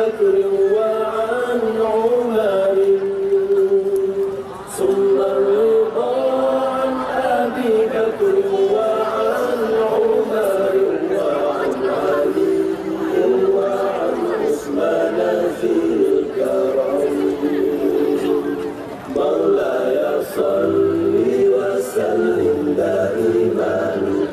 بكر وعن عمر ثم الرضا عن أبي بكر وعن عمر وعن علي وعن عثمان في الكرم مولاي صل وسلم دائما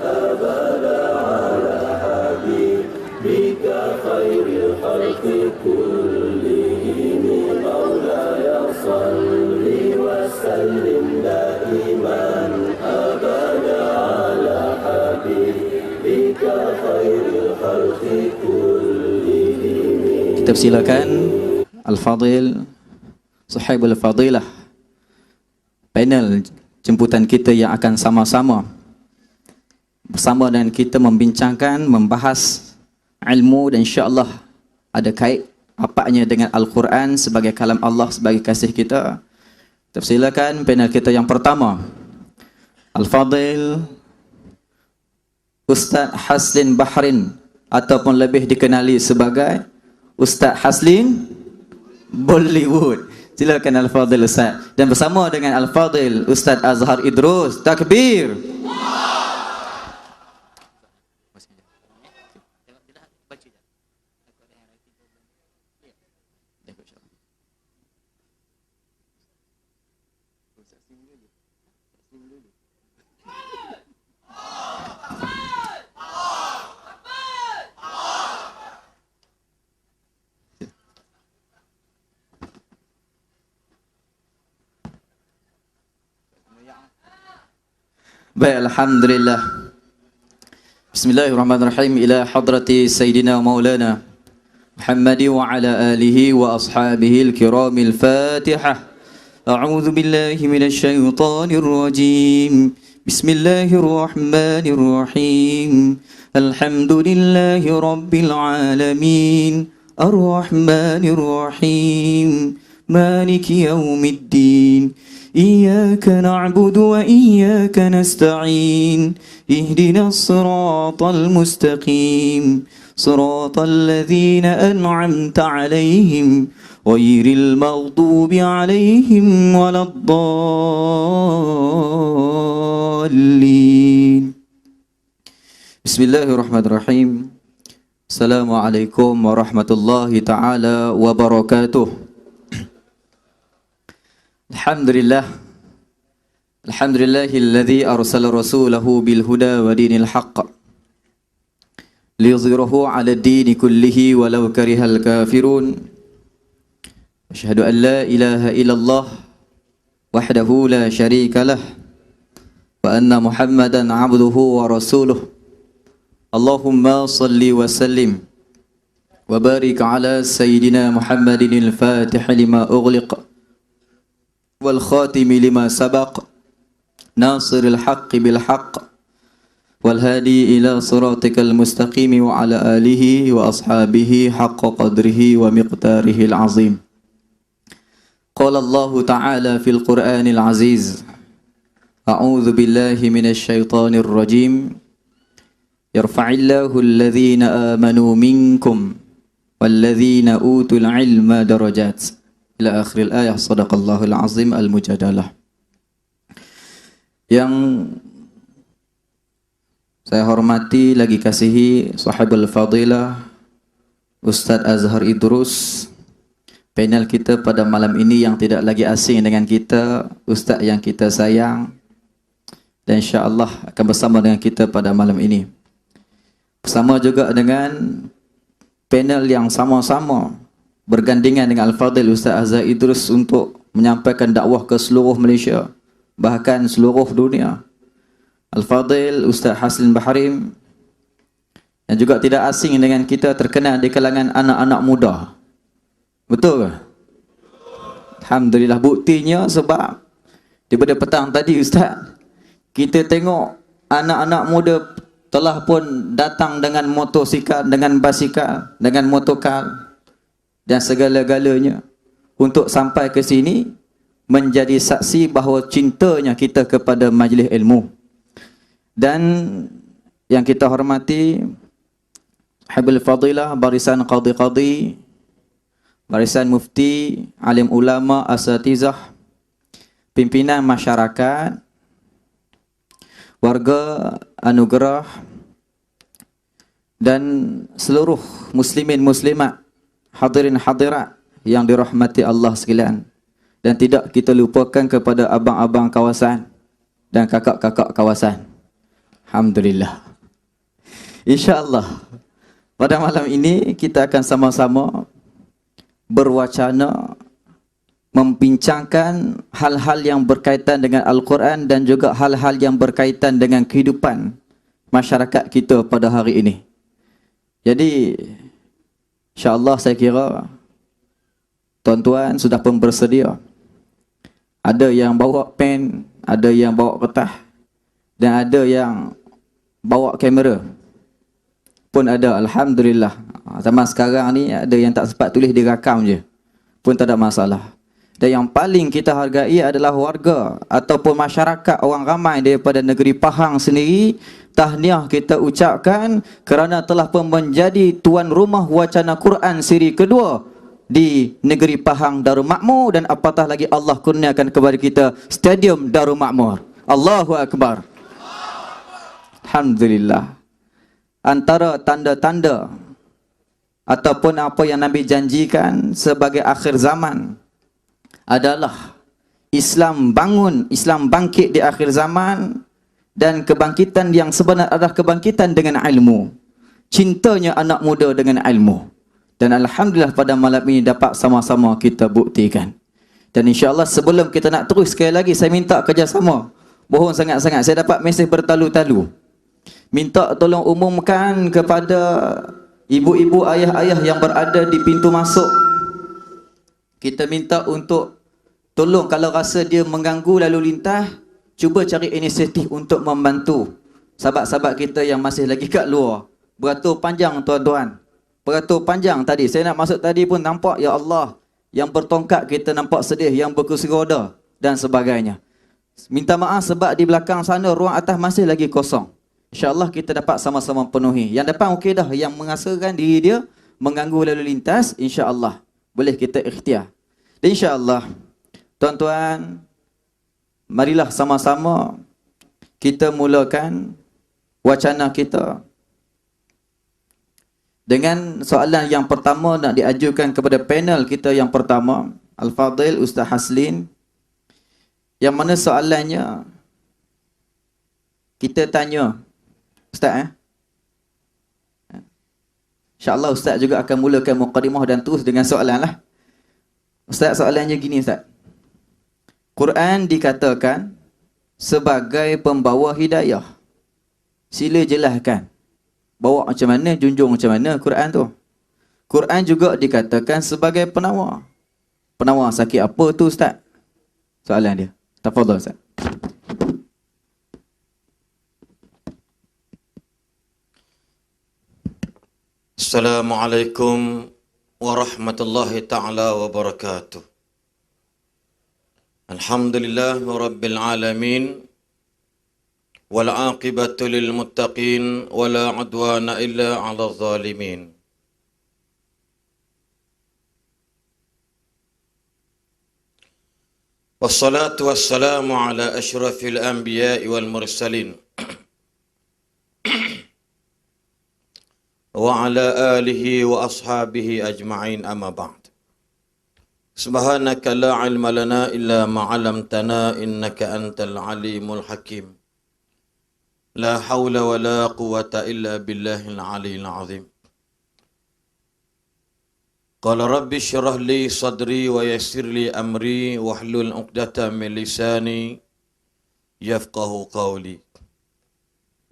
أبدا على حبيبك خير الخلق كلهم مولاي صل وسلم دائما أبدا على حبيبك خير الخلق كلهم. Kita persilakan Al-Fadil Sahibul Fadilah, panel jemputan kita yang akan sama-sama bersama dengan kita membincangkan, membahas ilmu dan insya-Allah ada kait apanya dengan Al-Quran sebagai kalam Allah, sebagai kasih kita. Persilakan panel kita yang pertama, Al-Fadil Ustaz Haslin Bahrin ataupun lebih dikenali sebagai Ustaz Haslin Bollywood. Silakan Al-Fadil Ustaz. Dan bersama dengan Al-Fadil Ustaz Azhar Idrus. Takbir. Baik, alhamdulillah. Bismillahirrahmanirrahim. Ila hadrati Sayyidina Maulana Muhammadi wa ala alihi wa ashabihi al-kiramil Fatihah. A'udzu billahi minasy syaithanir rajim. Bismillahirrahmanirrahim. Alhamdulillahi rabbil alamin. Ar-Rahmanir Rahim. Maliki yaumiddin. إياك نعبد وإياك نستعين اهدنا الصراط المستقيم صراط الذين أنعمت عليهم غير المغضوب عليهم ولا الضالين. بسم الله الرحمن الرحيم. السلام عليكم ورحمة الله تعالى وبركاته. Alhamdulillah. Alhamdulillahilladzi arsala rasulahu bil huda wa dinil haqq liyuzhirahu 'ala ad-din kullihi walau karihal kafirun. Asyhadu an la ilaha illallah wahdahu la syarika lah wa anna Muhammadan 'abduhu wa rasuluh. Allahumma salli wa sallim wa barik 'ala sayyidina Muhammadin al-Fatih lima ughliq والخاتم لما سبق ناصر الحق بالحق والهادي إلى صراطك المستقيم وعلى آله وأصحابه حق قدره ومقداره العظيم. قال الله تعالى في القرآن العزيز أعوذ بالله من الشيطان الرجيم يرفع الله الذين آمنوا منكم والذين أوتوا العلم درجات ila akhiril ayah. Sadaqallahul azim al-mujadalah. Yang saya hormati lagi kasihi Sahibul Fadilah Ustaz Azhar Idrus, panel kita pada malam ini yang tidak lagi asing dengan kita, Ustaz yang kita sayang dan insya-Allah akan bersama dengan kita pada malam ini. Bersama juga dengan panel yang sama-sama bergandingan dengan Al-Fadil Ustaz Azhar Idrus untuk menyampaikan dakwah ke seluruh Malaysia, bahkan seluruh dunia. Al-Fadil Ustaz Haslin Bahrin yang juga tidak asing dengan kita, terkenal di kalangan anak-anak muda. Betul ke? Alhamdulillah. Buktinya sebab daripada petang tadi Ustaz, kita tengok anak-anak muda telah pun datang dengan motosikal, dengan basikal, dengan motokar dan segala-galanya untuk sampai ke sini menjadi saksi bahawa cintanya kita kepada majlis ilmu. Dan yang kita hormati Habibul Fadilah barisan qadi-qadi barisan mufti, alim ulama, asatizah, pimpinan masyarakat, warga anugerah dan seluruh muslimin muslimat, hadirin hadirat yang dirahmati Allah sekalian. Dan tidak kita lupakan kepada abang-abang kawasan dan kakak-kakak kawasan. Alhamdulillah. InsyaAllah pada malam ini kita akan sama-sama berwacana, membincangkan hal-hal yang berkaitan dengan Al-Quran dan juga hal-hal yang berkaitan dengan kehidupan masyarakat kita pada hari ini. Jadi insyaAllah saya kira tuan-tuan sudah pun bersedia. Ada yang bawa pen, ada yang bawa kertas dan ada yang bawa kamera pun ada. Alhamdulillah. Zaman sekarang ni ada yang tak sempat tulis, dia rakam je, pun tak ada masalah. Dan yang paling kita hargai adalah warga ataupun masyarakat orang ramai daripada negeri Pahang sendiri. Tahniah kita ucapkan kerana telah pun menjadi tuan rumah wacana Quran siri kedua di negeri Pahang Darul Makmur, dan apatah lagi Allah kurniakan kepada kita Stadium Darul Makmur. Allahu Akbar. Alhamdulillah. Antara tanda-tanda ataupun apa yang Nabi janjikan sebagai akhir zaman adalah Islam bangun, Islam bangkit di akhir zaman, dan kebangkitan yang sebenar adalah kebangkitan dengan ilmu. Cintanya anak muda dengan ilmu. Dan alhamdulillah pada malam ini dapat sama-sama kita buktikan. Dan insya-Allah sebelum kita nak terus, sekali lagi saya minta kerjasama. Bohong sangat-sangat, saya dapat mesej bertalu-talu. Minta tolong umumkan kepada ibu-ibu, ayah-ayah yang berada di pintu masuk. Kita minta untuk tolong kalau rasa dia mengganggu lalu lintas, cuba cari inisiatif untuk membantu sahabat-sahabat kita yang masih lagi kat luar. Beratur panjang tuan-tuan. Beratur panjang tadi. Saya nak masuk tadi pun nampak, ya Allah, yang bertongkat kita nampak sedih, yang berkursi roda dan sebagainya. Minta maaf sebab di belakang sana ruang atas masih lagi kosong. InsyaAllah kita dapat sama-sama penuhi. Yang depan okey dah, yang mengasakan diri dia mengganggu lalu lintas, insyaAllah boleh kita ikhtiar. Dan insyaAllah tuan-tuan, marilah sama-sama kita mulakan wacana kita dengan soalan yang pertama nak diajukan kepada panel kita yang pertama, Al-Fadhil Ustaz Haslin, yang mana soalannya kita tanya Ustaz, InsyaAllah Ustaz juga akan mulakan muqaddimah dan terus dengan soalan lah. Ustaz, soalannya gini Ustaz. Quran dikatakan sebagai pembawa hidayah. Sila jelaskan. Bawa macam mana, junjung macam mana Quran tu. Quran juga dikatakan sebagai penawar. Penawar sakit apa tu Ustaz? Soalan dia. Tafadhal Ustaz. Assalamualaikum warahmatullahi ta'ala wabarakatuh. Alhamdulillah rabbil alamin. Wal aqibatu lil muttaqin wala udwana illa 'alal zalimin. Wassalatu wassalamu ala asyrafil anbiya'i wal mursalin wa ala alihi wa ashabihi ajma'in, amma ba'd. Subhanaka la ilma lana illa ma 'allamtana innaka antal alimul hakim. La hawla wa la quwwata illa billahil aliyyil azim. Qala rabbi syrah li sadri wa yassir li amri wahlul 'uqdatam min lisani yafqahu qawli.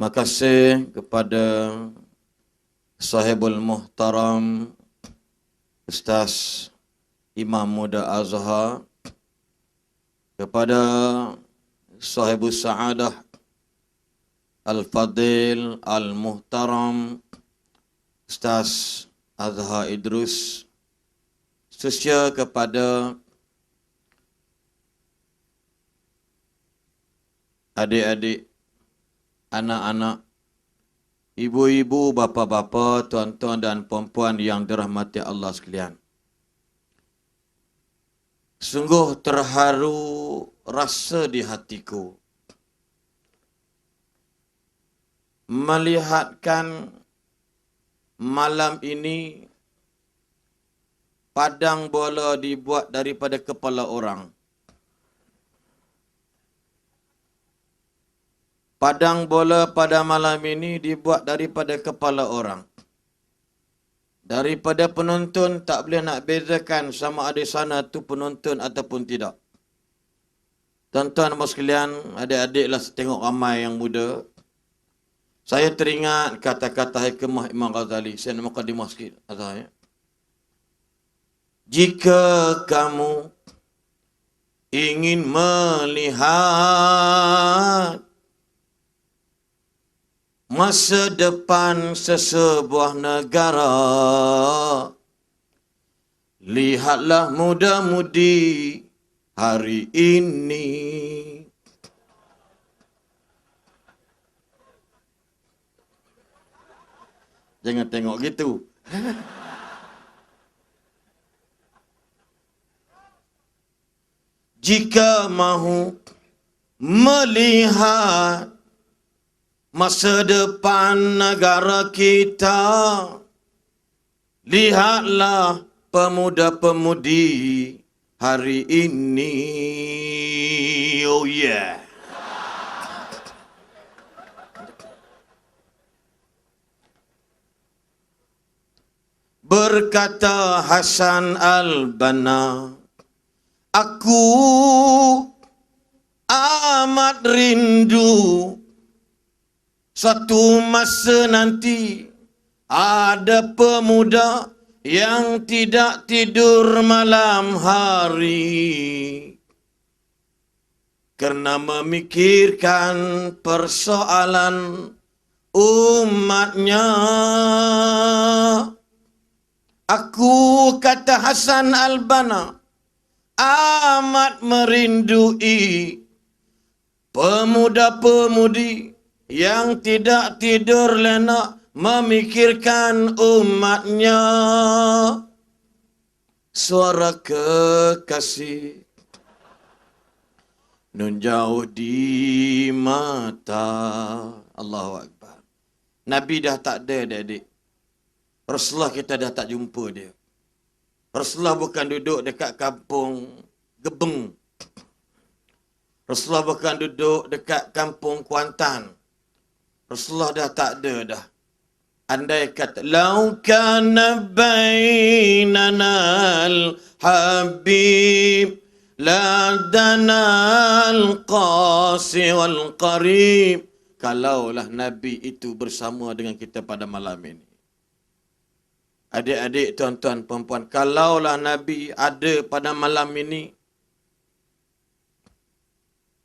Makasih kepada sahibul muhtaram Ustaz Imam Muda Azhar, kepada sahibus sa'adah Al-Fadil Al-Muhtaram Ustaz Azhar Idrus, khususnya kepada adik-adik, anak-anak, ibu-ibu, bapa-bapa, tuan-tuan dan puan-puan yang dirahmati Allah sekalian. Sungguh terharu rasa di hatiku melihatkan malam ini padang bola dibuat daripada kepala orang. Padang bola pada malam ini dibuat daripada kepala orang. Daripada penonton tak boleh nak bezakan sama ada sana tu penonton ataupun tidak. Tuan-tuan dan sekalian, adik-adiklah tengok ramai yang muda. Saya teringat kata-kata hikmah Imam Ghazali. Saya nak mukadimah sikit. Ya. Jika kamu ingin melihat masa depan sesebuah negara, lihatlah muda-mudi hari ini. Jangan tengok gitu. Jika mahu melihat masa depan negara kita, lihatlah pemuda-pemudi hari ini. Oh yeah. Berkata Hasan Al-Banna, aku amat rindu suatu masa nanti ada pemuda yang tidak tidur malam hari kerana memikirkan persoalan umatnya. Aku, kata Hasan Al-Banna, amat merindui pemuda-pemudi yang tidak tidur lena memikirkan umatnya. Suara kekasih nun jauh di mata. Allahu Akbar. Nabi dah tak ada, adik-adik. Rasulullah kita dah tak jumpa dia. Rasulullah bukan duduk dekat kampung Gebeng. Rasulullah bukan duduk dekat kampung Kuantan. Rasulullah dah tak ada dah. Andai kata lau kana bainana al-habib la danal qasi wal qarib. Kalaulah Nabi itu bersama dengan kita pada malam ini. Adik-adik, tuan-tuan, perempuan, kalaulah Nabi ada pada malam ini,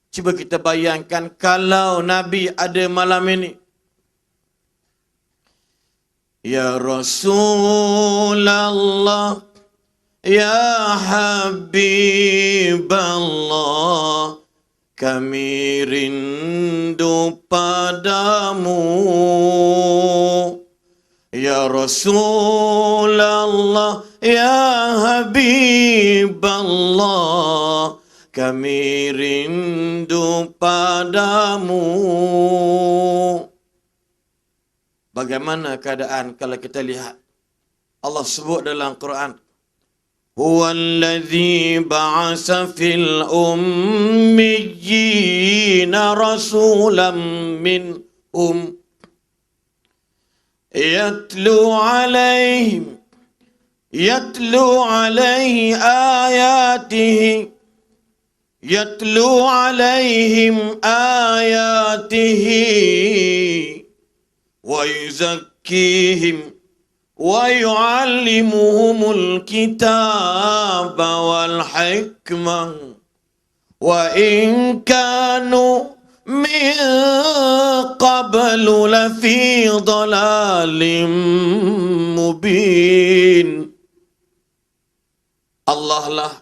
cuba kita bayangkan kalau Nabi ada malam ini. Ya Rasulullah, Ya Habiballah, kami rindu padamu. Ya Rasulullah, Ya Habiballah, kami rindu padamu. Bagaimana keadaan kalau kita lihat Allah sebut dalam Quran, Huwallazi ba'asa fil ummiyina rasulam minhum yatlu alaihi alaihim ayatihi wa yuzakkihim wa yu'allimuhumul kitaba wal hikmah wa in kanu min qablu lafi dhalalim mubin. Allah lah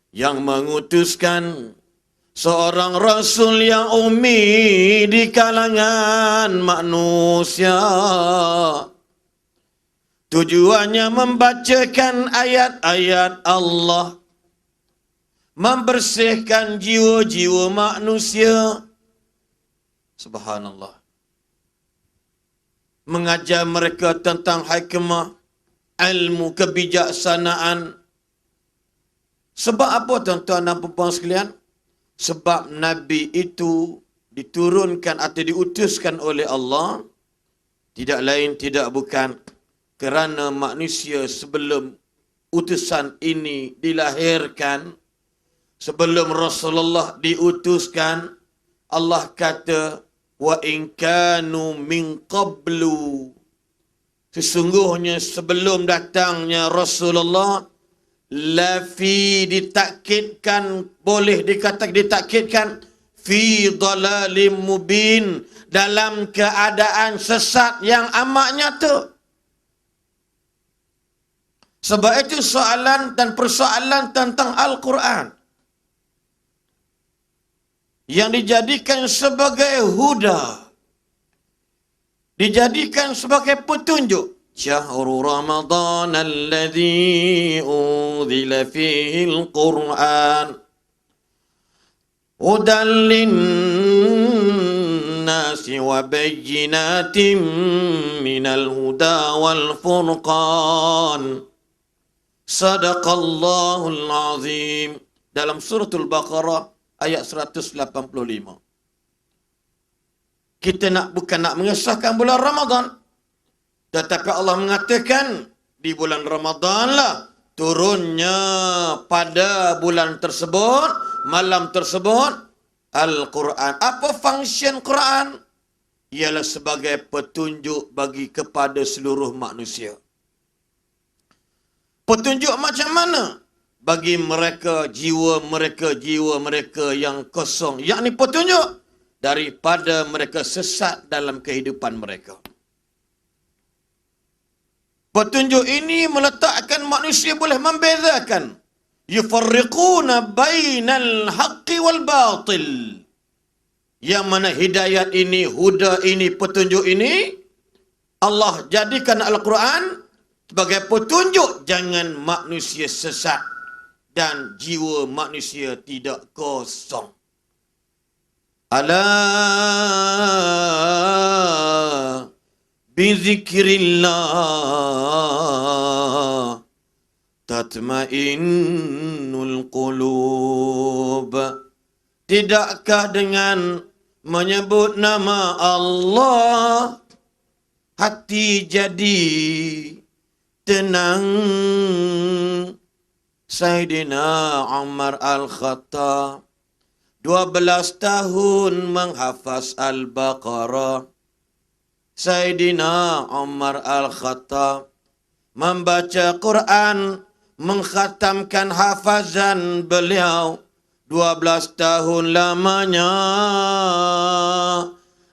yang mengutuskan seorang Rasul yang ummi di kalangan manusia. Tujuannya membacakan ayat-ayat Allah membersihkan jiwa-jiwa manusia. Subhanallah. Mengajar mereka tentang hikmah, ilmu, kebijaksanaan. Sebab apa tuan-tuan dan puan sekalian? Sebab Nabi itu diturunkan atau diutuskan oleh Allah, tidak lain tidak bukan kerana manusia sebelum utusan ini dilahirkan, sebelum Rasulullah diutuskan, Allah kata, wa in kanu min qablu, sesungguhnya sebelum datangnya Rasulullah, lafi ditakkidkan, boleh dikatakan ditakkidkan, fi dhalalim mubin, dalam keadaan sesat yang amat nyata. Sebab itu soalan dan persoalan tentang Al-Quran yang dijadikan sebagai huda, dijadikan sebagai petunjuk. Syahrul Ramadan alladhi unzila fihi al-Quran hudan linnasi wa bayyinatin minal huda wal furqan. Sadaqallahul azim. Dalam suratul Baqarah ayat 185. Kita bukan nak mengesahkan bulan Ramadan, tetapi Allah mengatakan di bulan Ramadan lah turunnya pada bulan tersebut, malam tersebut, Al-Quran. Apa function Quran? Ialah sebagai petunjuk bagi kepada seluruh manusia. Petunjuk macam mana? Bagi mereka, jiwa mereka yang kosong. Yakni petunjuk daripada mereka sesat dalam kehidupan mereka. Petunjuk ini meletakkan manusia boleh membezakan. Yufarriquna bainal haqqi wal batil. Yang mana hidayat ini, huda ini, petunjuk ini, Allah jadikan Al-Quran sebagai petunjuk jangan manusia sesat dan jiwa manusia tidak kosong. Ala bizikrillah tatmainnul qulub. Tidakkah dengan menyebut nama Allah hati jadi tenang? Sayyidina Umar Al-Khattab 12 tahun menghafaz Al-Baqarah. Sayyidina Umar Al-Khattab membaca Quran, mengkhatamkan hafazan beliau 12 tahun lamanya.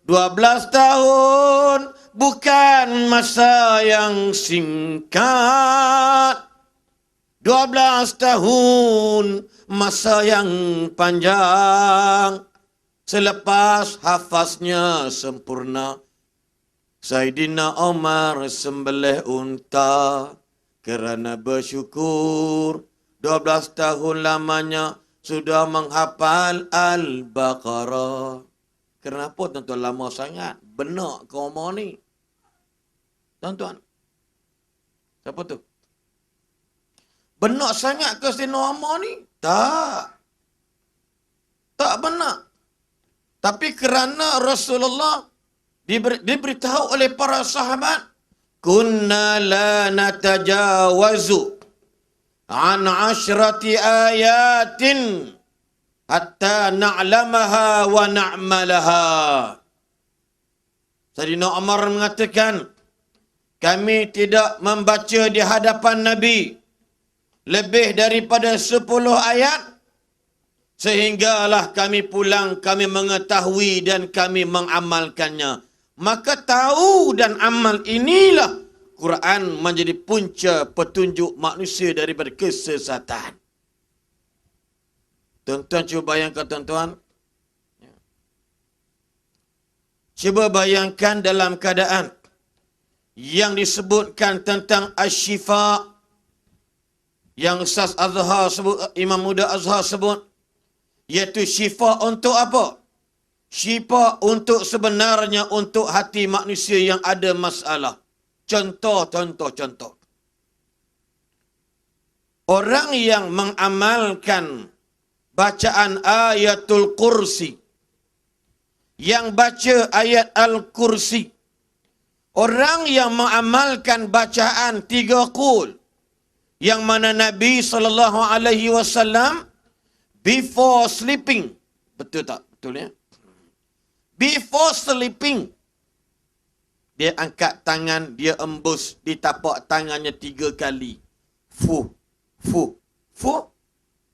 12 tahun bukan masa yang singkat. 12 tahun masa yang panjang. Selepas hafaznya sempurna, Sayyidina Umar sembelih unta kerana bersyukur 12 tahun lamanya sudah menghafal Al-Baqarah. Kenapa tuan-tuan lama sangat? Benak ke Umar ni? Tuan-tuan, siapa tu? Benak sangat ke Sayyidina Umar ni? Tak. Tak benar. Tapi kerana Rasulullah diberitahu oleh para sahabat, kunna la natajawazu an 10 ayatin hatta na'lamaha wa na'malaha. Sayyidina Umar mengatakan, kami tidak membaca di hadapan Nabi lebih daripada 10 ayat, sehinggalah kami pulang, kami mengetahui dan kami mengamalkannya. Maka tahu dan amal inilah Quran menjadi punca petunjuk manusia daripada kesesatan. Tuan-tuan cuba bayangkan tuan-tuan. Cuba bayangkan dalam keadaan yang disebutkan tentang asy-syifa, yang Ustaz Azhar sebut, Imam Muda Azhar sebut, iaitu syifa untuk apa? Syifa untuk sebenarnya untuk hati manusia yang ada masalah. Contoh. Orang yang mengamalkan bacaan ayatul kursi, yang baca ayat al-kursi, orang yang mengamalkan bacaan 3 qul, yang mana Nabi SAW before sleeping, betul tak? Betul ya? Before sleeping, dia angkat tangan, dia embus di tapak tangannya 3 kali. Fu.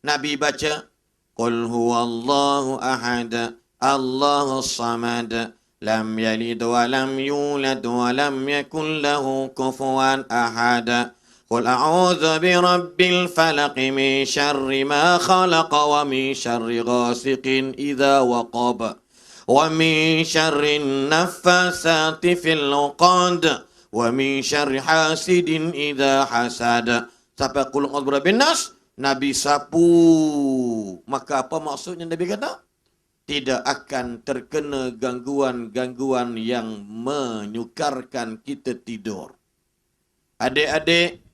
Nabi baca, Qul huwallahu ahad, Allahus samad, lam yalid wa lam yulad wa lam yakul lahu kufuwan ahad. Qul a'udzu birabbil falaq min syarri ma khalaq wa min syarri ghasiqin idza waqab wa min syarri naffasati fil 'uqad wa min syarri hasidin idza hasad. Sampai qul a'udzu birabbin nas, Nabi sapu. Maka apa maksudnya Nabi kata? Tidak akan terkena gangguan-gangguan yang menyukarkan kita tidur. Adik-adik,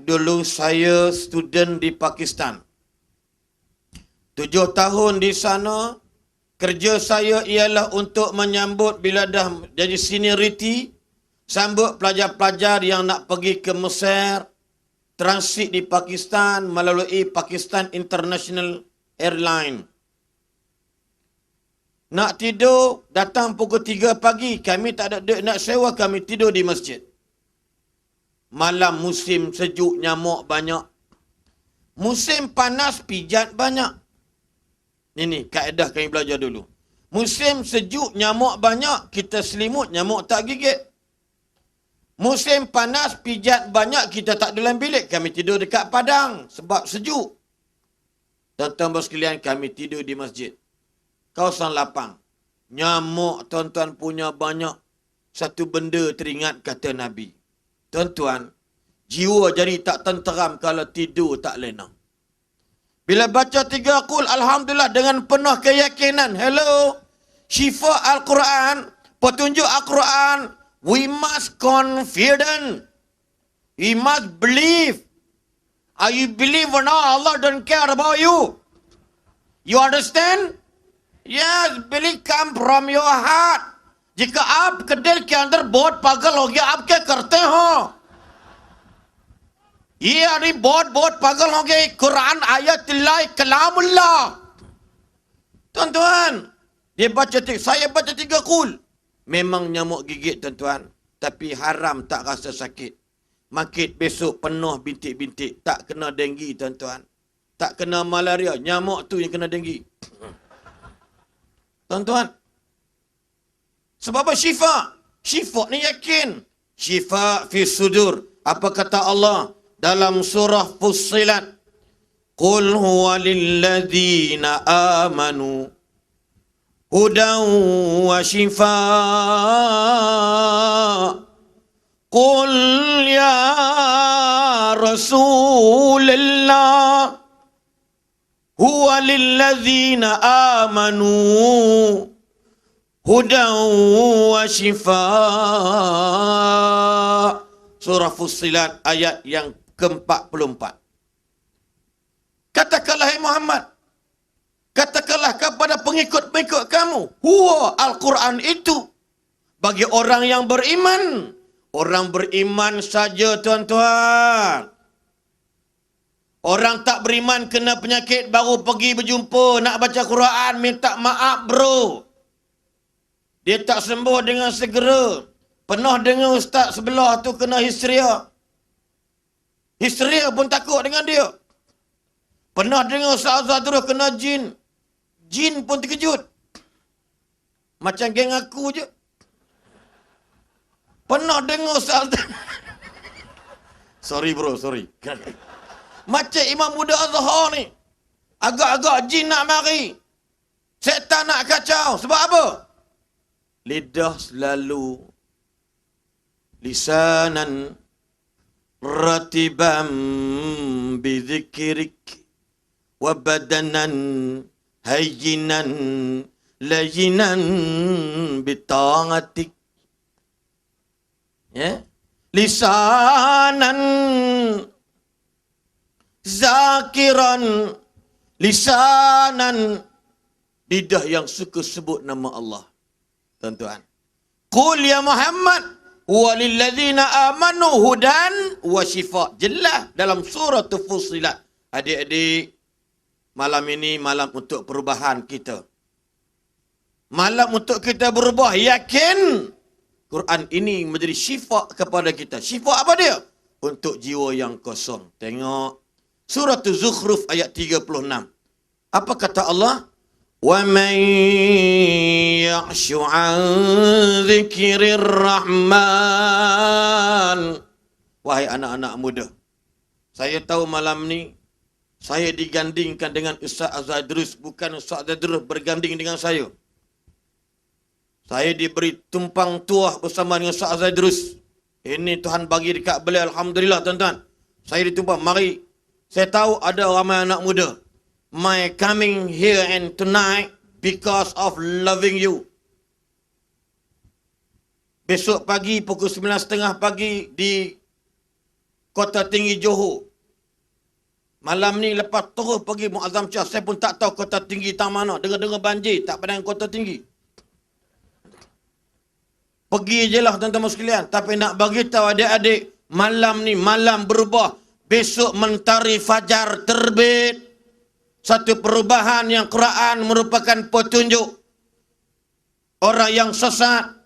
dulu saya student di Pakistan. 7 tahun di sana, kerja saya ialah untuk menyambut bila dah jadi seniority, sambut pelajar-pelajar yang nak pergi ke Mesir, transit di Pakistan melalui Pakistan International Airline. Nak tidur, datang pukul 3 pagi, kami tak ada duit nak sewa, kami tidur di masjid. Malam musim sejuk, nyamuk banyak. Musim panas, pijat banyak. Ini kaedah kami belajar dulu. Musim sejuk, nyamuk banyak, kita selimut, nyamuk tak gigit. Musim panas, pijat banyak, kita tak dalam bilik, kami tidur dekat padang sebab sejuk. Tuan-tuan sekalian, kami tidur di masjid. Kawasan lapang. Nyamuk tuan-tuan punya banyak. Satu benda teringat kata Nabi. Tuan-tuan, jiwa jadi tak tenteram kalau tidur tak lena. Bila baca 3 qul, alhamdulillah dengan penuh keyakinan. Hello, syifa Al-Quran, petunjuk Al-Quran, we must confident. We must believe. Are you believe or not? Allah don't care about you. You understand? Yes, belief come from your heart. Jika आप दिल के अंदर बहुत पागल हो गया, आप क्या करते हो? ये अरे बहुत पागल हो गए. Quran ayatullah, kalamullah. Tuan-tuan, dia baca, saya baca 3 qul. Memang nyamuk gigit tuan-tuan, tapi haram tak rasa sakit. Makit besok penuh bintik-bintik, tak kena denggi tuan-tuan. Tak kena malaria, nyamuk tu yang kena denggi. Tuan-tuan, sebab apa syifa? Syifa ni yakin. Syifa fi sudur. Apa kata Allah dalam surah Fussilat? Qul huwa lilladzina amanu hudan wa shifaa. Qul ya Rasulullah huwa lilladzina amanu hudan wa shifaa. Surah Fussilat ayat yang ke-44. Katakanlah hai Muhammad, katakanlah kepada pengikut-pengikut kamu, huwa Al-Quran itu bagi orang yang beriman. Orang beriman saja tuan-tuan. Orang tak beriman kena penyakit baru pergi berjumpa nak baca Quran, minta maaf bro. Dia tak sembuh dengan segera. Pernah dengar ustaz sebelah tu kena histeria. Histeria pun takut dengan dia. Pernah dengar ustaz terus kena jin. Jin pun terkejut. Macam geng aku je. Pernah dengar ustaz sorry bro, sorry. Macam Imam Muda Azhar ni. Agak-agak jin nak mari. Setan nak kacau. Sebab apa? Lidah selalu lisanan ratiban bizikrik wa badanan hayyinan layinan bita'atik. Ya, lisanan zakiran, lisanan, lidah yang suka sebut nama Allah. Tuan-tuan, qul ya Muhammad walilladzina amanu hudan wa shifa. Jelas dalam surah Fussilat. Adik-adik, malam ini malam untuk perubahan kita. Malam untuk kita berubah. Yakin Quran ini menjadi syifa kepada kita. Syifa apa dia? Untuk jiwa yang kosong. Tengok surah Zukhruf ayat 36. Apa kata Allah? وَمَنْ يَعْشُ عَنْ ذِكْرِ الرَّحْمَنِ. Wahai anak-anak muda, saya tahu malam ni saya digandingkan dengan Ustaz Azhar Idrus, bukan Ustaz Azhar Idrus berganding dengan saya. Saya diberi tumpang tuah bersama dengan Ustaz Azhar Idrus. Ini Tuhan bagi dekat beliau, alhamdulillah tuan-tuan. Saya ditumpang, mari. Saya tahu ada ramai anak muda. My coming here and tonight because of loving you. Besok pagi pukul 9.30 pagi di Kota Tinggi Johor. Malam ni lepas terus pergi Muazzam Shah. Saya pun tak tahu Kota Tinggi tak mana. Dengar-dengar banjir, tak pandang Kota Tinggi. Pergi je lah tuan-tuan sekalian. Tapi nak bagi tahu adik-adik, malam ni malam berubah. Besok mentari fajar terbit. Satu perubahan yang Quran merupakan petunjuk. Orang yang sesat,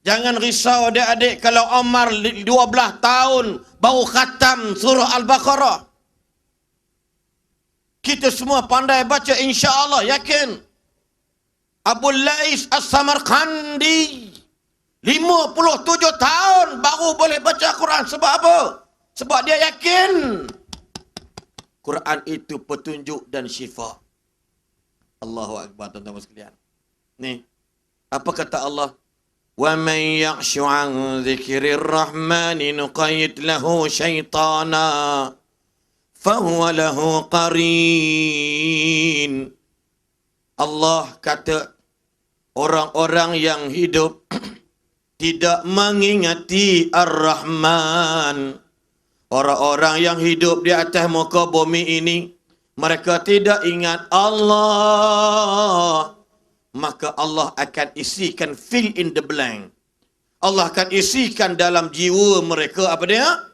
jangan risau adik-adik kalau Umar 12 tahun baru khatam surah Al-Baqarah. Kita semua pandai baca insya-Allah, yakin. Abu Lais As-Samarqandi 57 tahun baru boleh baca Quran. Sebab apa? Sebab dia yakin Quran itu petunjuk dan syifa. Allahu Akbar tuan-tuan sekalian. Ni, apa kata Allah? وَمَنْ يَعْشُ عَنْ ذِكْرِ الرَّحْمَنِ نُقَيِّدْ لَهُ شَيْطَانًا فَهُوَ لَهُ قَرِينٌ. Allah kata, orang-orang yang hidup tidak mengingati Ar-Rahman. Orang-orang yang hidup di atas muka bumi ini, mereka tidak ingat Allah. Maka Allah akan isikan fill in the blank. Allah akan isikan dalam jiwa mereka apa dia?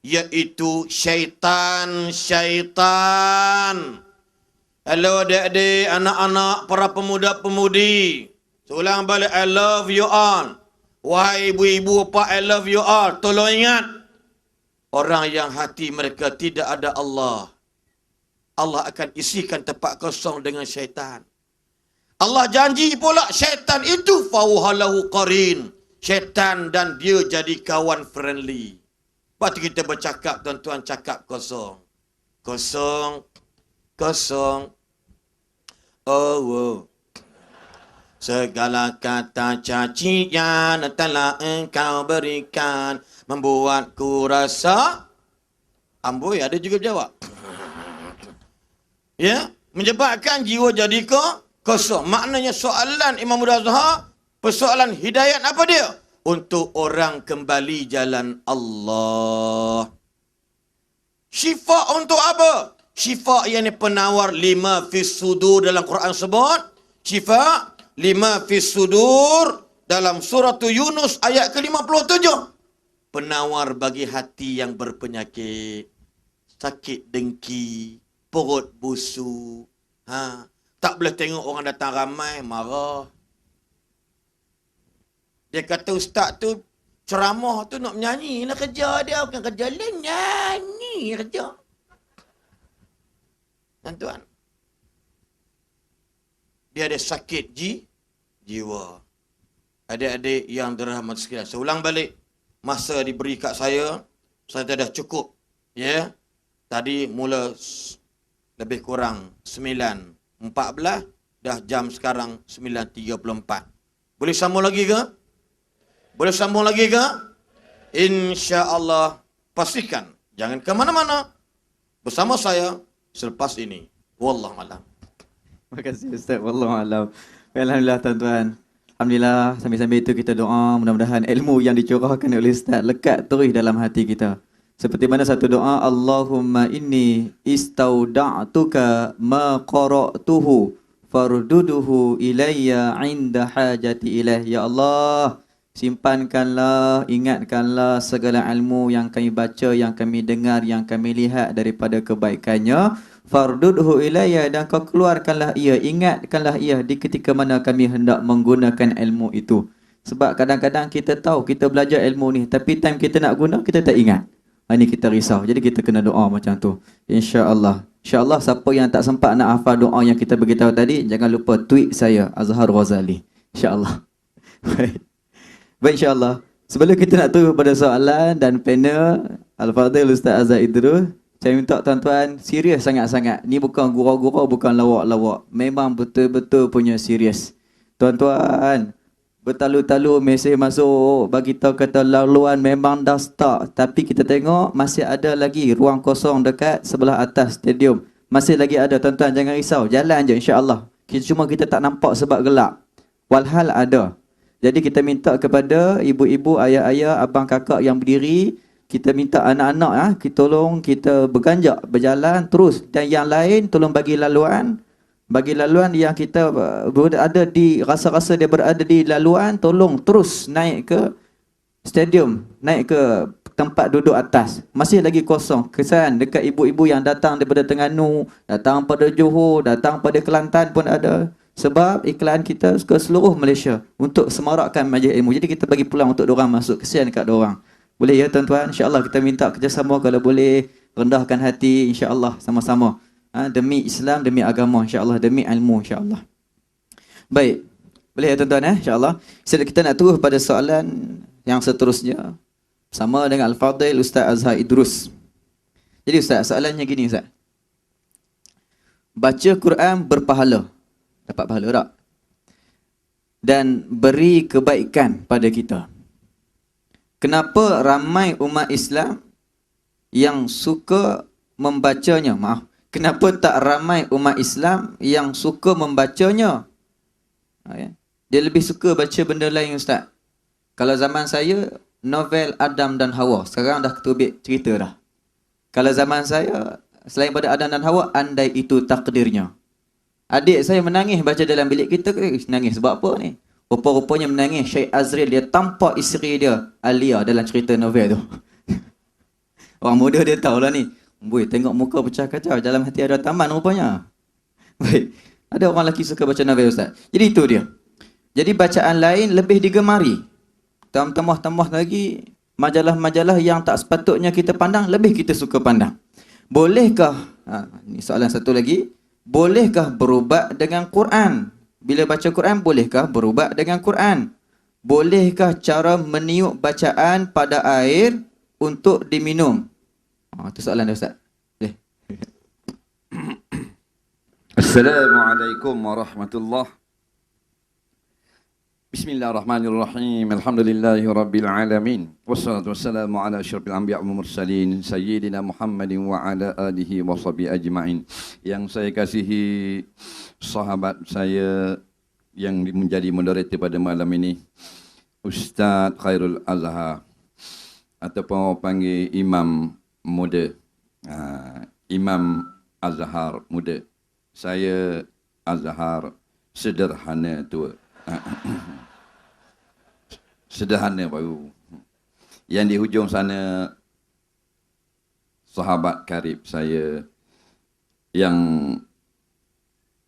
Iaitu syaitan. Hello adik-adik, anak-anak, para pemuda-pemudi. Seulang balik, I love you all. Wahai ibu-ibu, apa, I love you all. Tolong ingat. Orang yang hati mereka tidak ada Allah, Allah akan isikan tempat kosong dengan syaitan. Allah janji pula syaitan itu fauhalahu qarin. Syaitan dan dia jadi kawan friendly. Lepas tu kita bercakap, tuan-tuan, cakap kosong. Kosong. Kosong. Oh. Segala kata cacian telah engkau berikan, membuatku rasa amboi. Ada juga jawab. Ya, menyebabkan jiwa jadi kosong. Maknanya soalan Imam Azhar, persoalan hidayat apa dia? Untuk orang kembali jalan Allah. Syifa untuk apa? Syifa yang penawar lima fis sudur dalam Quran sebut. Syifa lima fis sudur dalam surah Yunus ayat ke-57. Penawar bagi hati yang berpenyakit, sakit dengki, perut busuk. Tak boleh tengok orang datang ramai, marah. Dia kata ustaz tu ceramah tu nak menyanyi lah kerja dia, bukan kerja lain, nyanyi kerja. Tuan-tuan, dia ada sakit jiwa. Adik-adik yang dirahmati sekalian, saya ulang balik. Masa diberi kat saya dah cukup. Ya. Tadi mula lebih kurang 9.14, dah jam sekarang 9.34. Boleh sambung lagi ke? Boleh sambung lagi ke? InsyaAllah pastikan jangan ke mana-mana bersama saya selepas ini. Wallahualam. Terima kasih Ustaz. Wallahualam. Alhamdulillah tuan-tuan. Alhamdulillah, sambil-sambil itu kita doa mudah-mudahan ilmu yang dicurahkan oleh Ustaz lekat terus dalam hati kita. Seperti mana satu doa, Allahumma inni istauda'tuka ma qara'tuhu farduduhu ilayya 'inda hajati ilaih. Ya Allah, simpankanlah, ingatkanlah segala ilmu yang kami baca, yang kami dengar, yang kami lihat daripada kebaikannya. Fardudhu ilayya, dan kau keluarkanlah ia, ingatkanlah ia di ketika mana kami hendak menggunakan ilmu itu. Sebab kadang-kadang kita tahu kita belajar ilmu ni, tapi time kita nak guna kita tak ingat. Ini kita risau. Jadi kita kena doa macam tu. InsyaAllah. InsyaAllah siapa yang tak sempat nak hafal doa yang kita beritahu tadi, jangan lupa tweet saya Azhar Ghazali. InsyaAllah. Baik, insyaAllah. Sebelum kita nak turun pada soalan dan panel, Al-Fadhil Ustaz Azhar Idrus, saya minta tuan-tuan serius sangat-sangat. Ni bukan gurau-gurau, bukan lawak-lawak. Memang betul-betul punya serius. Tuan-tuan, bertalu-talu mesej masuk bagi tahu kata laluan memang dah start. Tapi kita tengok masih ada lagi ruang kosong dekat sebelah atas stadium. Masih lagi ada tuan-tuan, jangan risau. Jalan je insya-Allah. Cuma kita tak nampak sebab gelap. Walhal ada. Jadi kita minta kepada ibu-ibu, ayah-ayah, abang kakak yang berdiri, kita minta anak-anak kita tolong kita berganjak berjalan terus, dan yang lain tolong bagi laluan yang kita berada di rasa-rasa dia berada di laluan, tolong terus naik ke stadium, naik ke tempat duduk atas. Masih lagi kosong. Kesan dekat ibu-ibu yang datang daripada Terengganu, datang pada Johor, datang pada Kelantan pun ada. Sebab iklan kita ke seluruh Malaysia untuk semarakkan majlis ilmu. Jadi kita bagi peluang untuk diorang masuk. Kesian dekat diorang. Boleh ya tuan-tuan? InsyaAllah kita minta kerjasama kalau boleh. Rendahkan hati insyaAllah sama-sama. Demi Islam, demi agama insyaAllah. Demi ilmu insyaAllah. Baik. Boleh ya tuan-tuan insyaAllah. Kita nak terus pada soalan yang seterusnya. Sama dengan Al-Fadhil Ustaz Azhar Idrus. Jadi Ustaz, soalannya gini Ustaz. Baca Quran berpahala. Dapat pahala tak? Dan beri kebaikan pada kita. Kenapa ramai umat Islam yang suka membacanya? Kenapa tak ramai umat Islam yang suka membacanya? Dia lebih suka baca benda lain Ustaz. Kalau zaman saya, novel Adam dan Hawa. Sekarang dah ketubik cerita dah. Kalau zaman saya, selain pada Adam dan Hawa, andai itu takdirnya. Adik saya menangis baca dalam bilik kita. Nangis sebab apa ni? Rupa-rupanya menangis Syekh Azril dia tampak isteri dia Alia dalam cerita novel tu. Orang muda dia tahulah ni. Boy, tengok muka pecah kacau, dalam hati ada taman rupanya. Baik. Ada orang lelaki suka baca novel Ustaz. Jadi itu dia. Jadi bacaan lain lebih digemari. Tambah-tambah lagi majalah-majalah yang tak sepatutnya kita pandang lebih kita suka pandang. Bolehkah ni soalan satu lagi. Bolehkah berubat dengan Quran? Bila baca Quran, bolehkah berubat dengan Quran? Bolehkah cara meniup bacaan pada air untuk diminum? Itu soalan dia Ustaz. Boleh. Assalamualaikum warahmatullahi. Bismillahirrahmanirrahim. Alhamdulillahi rabbil alamin. Wassalatu wassalamu ala asyrafil anbiya wal mursalin sayyidina Muhammadin wa ala alihi wa sahbihi ajma'in. Yang saya kasihi sahabat saya yang menjadi moderator pada malam ini, Ustaz Khairul Azhar, ataupun panggil Imam Muda, Imam Azhar Muda. Saya Azhar sederhana tua. Sederhana baru. Yang di hujung sana sahabat karib saya yang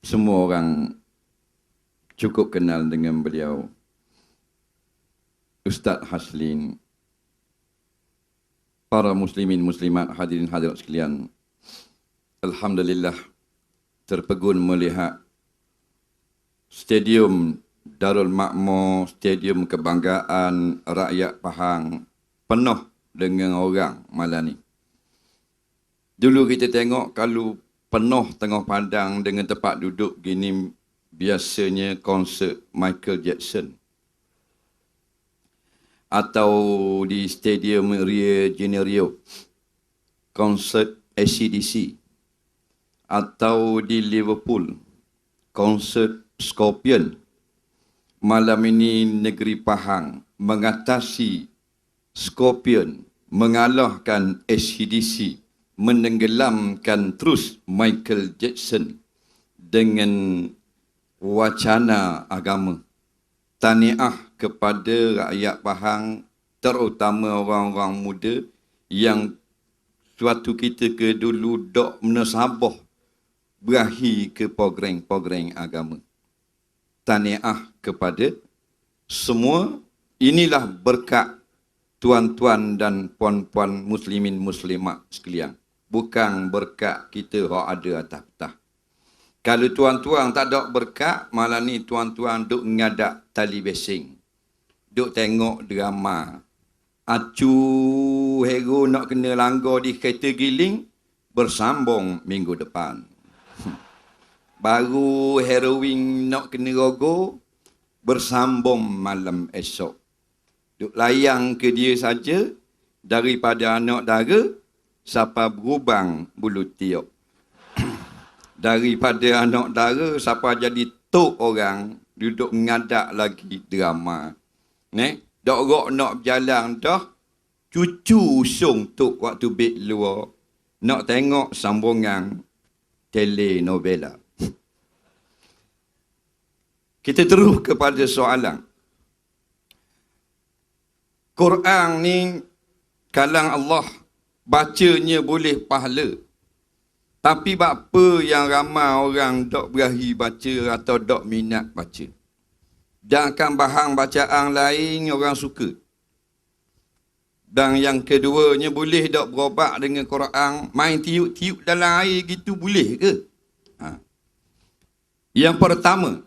semua orang cukup kenal dengan beliau, Ustaz Haslin. Para muslimin muslimat, hadirin hadirat sekalian, alhamdulillah terpegun melihat stadium Darul Makmur, stadium kebanggaan rakyat Pahang penuh dengan orang malam ni. Dulu kita tengok kalau penuh tengah padang dengan tempat duduk gini, biasanya konsert Michael Jackson. atau di Stadium Rio Janeiro, konsert AC/DC, atau di Liverpool, konsert Scorpion. Malam ini negeri Pahang mengatasi Scorpion, mengalahkan AC/DC, menenggelamkan terus Michael Jackson dengan wacana agama. Tahniah kepada rakyat Pahang, terutama orang-orang muda yang suatu kita ke dulu dok menasabah berahi ke program-program agama. Tahniah kepada semua. Inilah berkat tuan-tuan dan puan-puan muslimin muslimat sekalian. Bukan berkat kita yang ada atas-atas. Kalau tuan-tuan tak ada berkat, malam ni tuan-tuan duk ngadak tali basing. Duk tengok drama. Acu hero nak kena langgar di kereta giling, bersambung minggu depan. Baru heroin nak kena rogo, bersambung malam esok. Duk layang ke dia saja, daripada anak dara, siapa berubang bulu tiup. Daripada anak dara, siapa jadi tok orang, duduk ngadak lagi drama. Dok rok nak berjalan dah, cucu usung tok waktu beg luar, nak tengok sambungan telenovela. Kita terus kepada soalan. Quran ni kalang Allah, bacanya boleh pahala. Tapi apa yang ramai orang dok berahi baca atau dok minat baca. Sedangkan bahan bacaan lain orang suka. Dan yang keduanya, boleh dok berobat dengan Quran, main tiup-tiup dalam air gitu boleh ke? Yang pertama,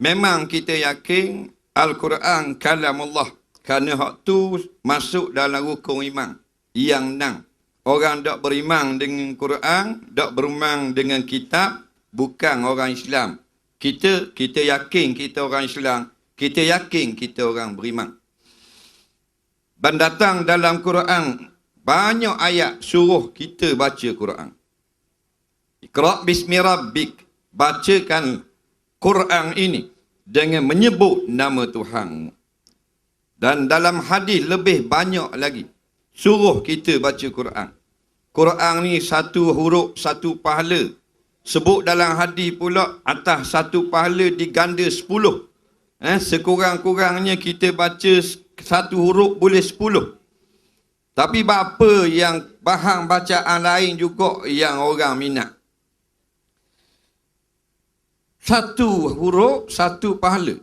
memang kita yakin Al-Quran kalam Allah. Kerana hak tu masuk dalam rukun iman. Yang 6. Orang tak beriman dengan Quran, tak beriman dengan kitab, bukan orang Islam. Kita yakin kita orang Islam. Kita yakin kita orang beriman. Dan datang dalam Quran, banyak ayat suruh kita baca Quran. Iqra' bismi rabbik. Bacakan Quran ini dengan menyebut nama Tuhanmu. Dan dalam hadis lebih banyak lagi suruh kita baca Quran. Quran ni satu huruf, satu pahala. Sebut dalam hadis pula, atas satu pahala diganda 10. Sekurang-kurangnya kita baca satu huruf boleh 10. Tapi apa yang bahan bacaan lain juga yang orang minat. Satu huruf, satu pahala.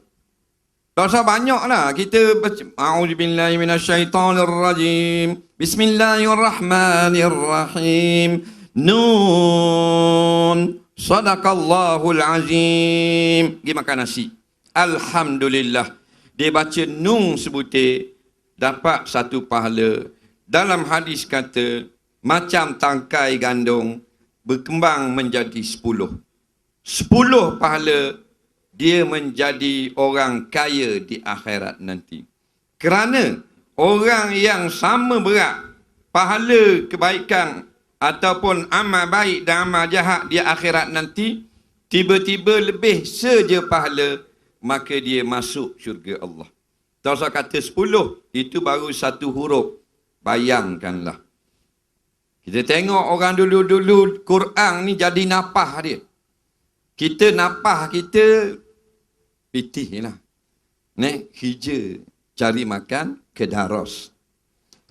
Tak usah banyaklah kita baca. A'udzubillahi minasyaitonirrajim. Bismillahirrahmanirrahim. Nun. Sadaqallahul azim. Pergi makan nasi. Alhamdulillah. Dia baca nun sebutir, dapat satu pahala. Dalam hadis kata, macam tangkai gandum, berkembang menjadi 10. 10 pahala. Dia menjadi orang kaya di akhirat nanti. Kerana orang yang sama berat pahala kebaikan ataupun amal baik dan amal jahat di akhirat nanti, tiba-tiba lebih saja pahala, maka dia masuk syurga Allah. Tak usah kata 10, itu baru satu huruf. Bayangkanlah. Kita tengok orang dulu-dulu Quran ni jadi napah dia. Kita napah kita pitih lah. Hija cari makan ke daras.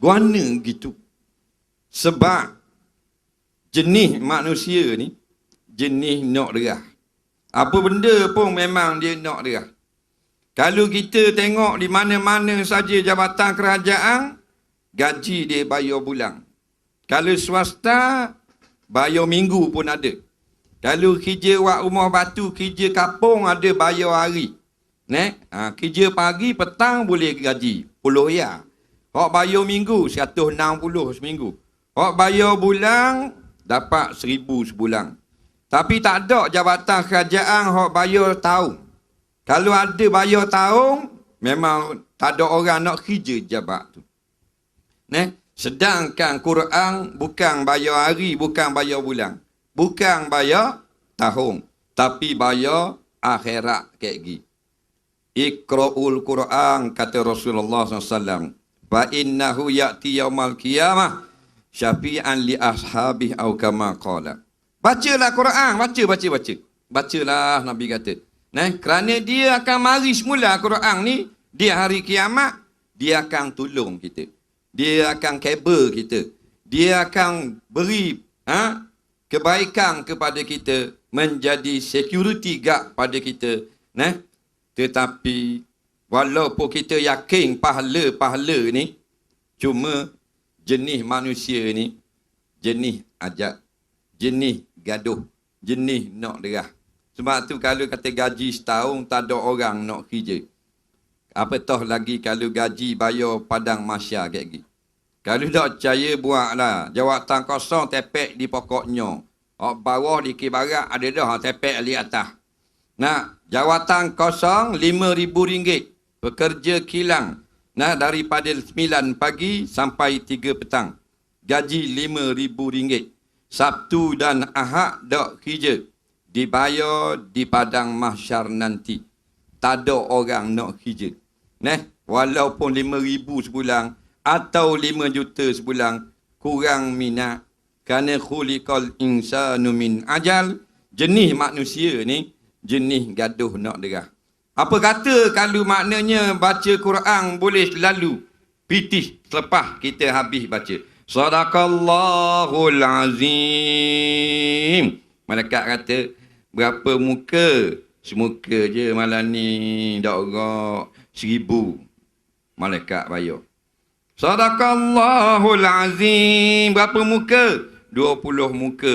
Guana gitu. Sebab jenis manusia ni, jenis nak derah. Apa benda pun memang dia nak derah. Kalau kita tengok di mana-mana saja jabatan kerajaan, gaji dia bayar bulan. Kalau swasta, bayar minggu pun ada. Kalau kerja wak rumah batu, kerja kapung ada bayar hari. Kerja pagi, petang boleh gaji. Puluh ya. Hak bayar minggu, 160 seminggu. Hak bayar bulan, dapat 1000 sebulan. Tapi tak ada jabatan kerajaan hak bayar tahun. Kalau ada bayar tahun, memang tak ada orang nak kerja jabat tu. Sedangkan Quran bukan bayar hari, bukan bayar bulan, bukan bayar tahun, tapi bayar akhirat kayak gini. Iqra'ul Quran, kata Rasulullah SAW, fa innahu ya'ti yaumal qiyamah syafi'an li ashabih au kama qala. Bacalah Quran, baca. Bacalah, Nabi kata. Kerana dia akan mari semula Quran ni, dia hari kiamat, dia akan tolong kita. Dia akan kabel kita. Dia akan beri kebaikan kepada kita, menjadi security guard pada kita. Tetapi walaupun kita yakin pahala ni cuma jenis manusia ni, jenis ajak, jenis gaduh, jenis nak derah. Sebab tu kalau kata gaji setahun tak ada orang nak kerja. Apatah lagi kalau gaji bayar padang mahsyar kayak gini. Kalau tak percaya buatlah. Jawatan kosong tepek di pokoknya. Bawah di kibarat ada dah tepek di atas. Jawatan kosong RM5,000. Pekerja kilang. Daripada 9 pagi sampai 3 petang. Gaji RM5,000. Sabtu dan Ahad tak kerja. Dibayar di padang mahsyar nanti. Tak ada orang nak kerja. Walaupun 5,000 sebulan atau 5 juta sebulan, kurang minat. Kerana khuliqal insanu min ajal. Jenis manusia ni, jenis gaduh nak derah. Apa kata kalau maknanya baca Quran boleh lalu pitih selepas kita habis baca. Sadaqallahul azim. Malaikat kata, berapa muka? Semuka je malam ni. Tak agak 1,000. Malaikat bayar. Sadaqallahul azim. Berapa muka? 20 muka.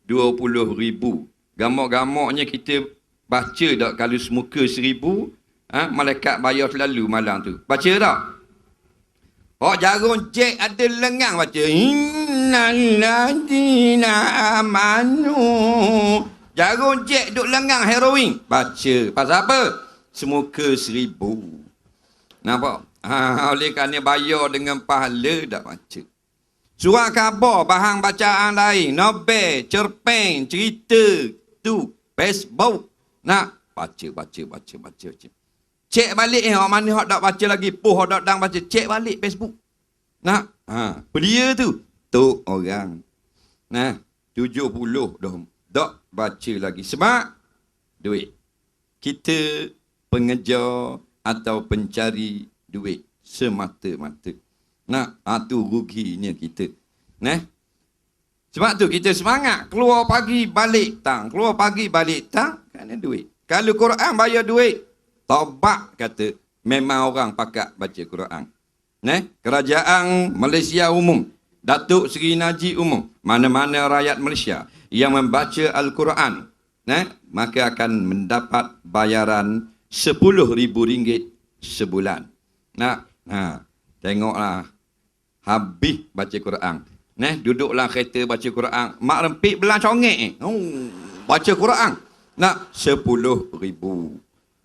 20,000. Gamak-gamaknya kita baca tak kalau semuka 1,000. Malaikat bayar selalu malam tu. Baca tak? Jarum cek ada lengang baca. Innalladzina amanu. Jarum cek duk lengang heroin. Baca. Pasal apa? Semuka 1,000. Nampak? Oleh kerana bayar dengan pahala tak baca. Surat khabar, bahan bacaan lain. Nobel, cerpen, cerita. Tu. Facebook. Baca. Cek balik orang mana hak tak baca lagi. Hak tak dang baca. Cek balik Facebook. Pelia tu. Tok orang. 70 dah. Tak baca lagi. Sebab duit. Kita pengejar atau pencari duit semata-mata. Tu ruginya kita. Sebab tu kita semangat. Keluar pagi balik tang. Kerana duit. Kalau Quran bayar duit, taubat kata memang orang pakat baca Quran. Kerajaan Malaysia umum, Datuk Seri Najib umum, mana-mana rakyat Malaysia yang membaca Al-Quran, maka akan mendapat bayaran RM10,000 sebulan. Tengoklah. Habis baca Quran. Duduklah kereta baca Quran. Mak rempit belah congek. Baca Quran. 10,000.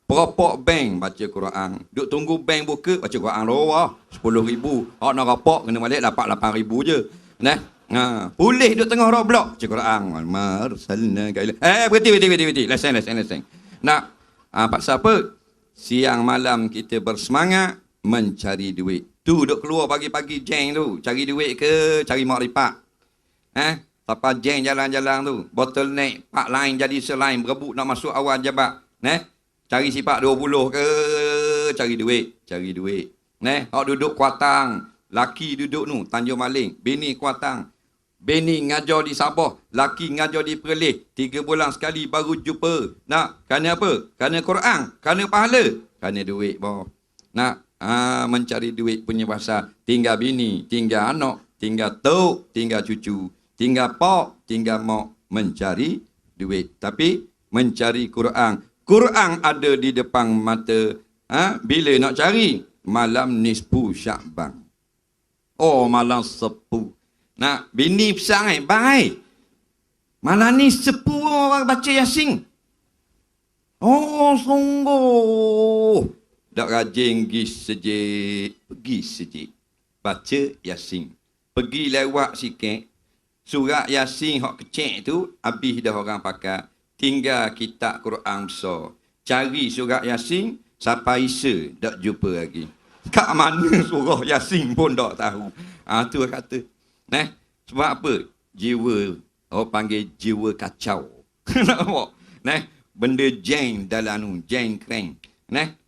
Peropok bank baca Quran. Duk tunggu bank buka baca Quran loh. 10,000. Nak rapok kena balik dapat 8,000 je. Pulih duk tengah roadblock baca Quran. Marsalna kaila. Berhenti. Lesen. Pasal apa? Siang malam kita bersemangat mencari duit. Tu duk keluar pagi-pagi jeng tu. Cari duit ke cari makrifat. Sampai jeng jalan-jalan tu. Bottleneck. Pak lain jadi selain. Berebut nak masuk awal jabat. Cari sifat 20 ke. Cari duit. Hak duduk Kuatang. Laki duduk nu. Tanjung Maling. Bini Kuatang. Bini ngajar di Sabah. Laki ngajar di Perlis. 3 bulan sekali baru jumpa. Kerana apa? Kerana Quran. Kerana pahala. Kerana duit. Mencari duit punya bahasa. Tinggal bini. Tinggal anak. Tinggal tok. Tinggal cucu. Tinggal pak. Tinggal mak. Mencari duit. Tapi mencari Quran. Quran ada di depan mata. Bila nak cari? Malam nisfu Sya'ban. Malam 10. Bini pesan baik. Malam ni 10 orang baca Yasin. Sungguh. dak rajin pergi sejik. Baca Yasin. Pergi lewat sikit, surat Yasin hak kecil tu habis dah orang pakai. Tinggal kitab Quran besar. Cari surat Yasin sampai Isa tak jumpa lagi. Kat mana surah Yasin pun tak tahu. Tu kata. Sebab apa? Jiwa, orang panggil jiwa kacau. Nampak? Benda jeng dalam jeng kering.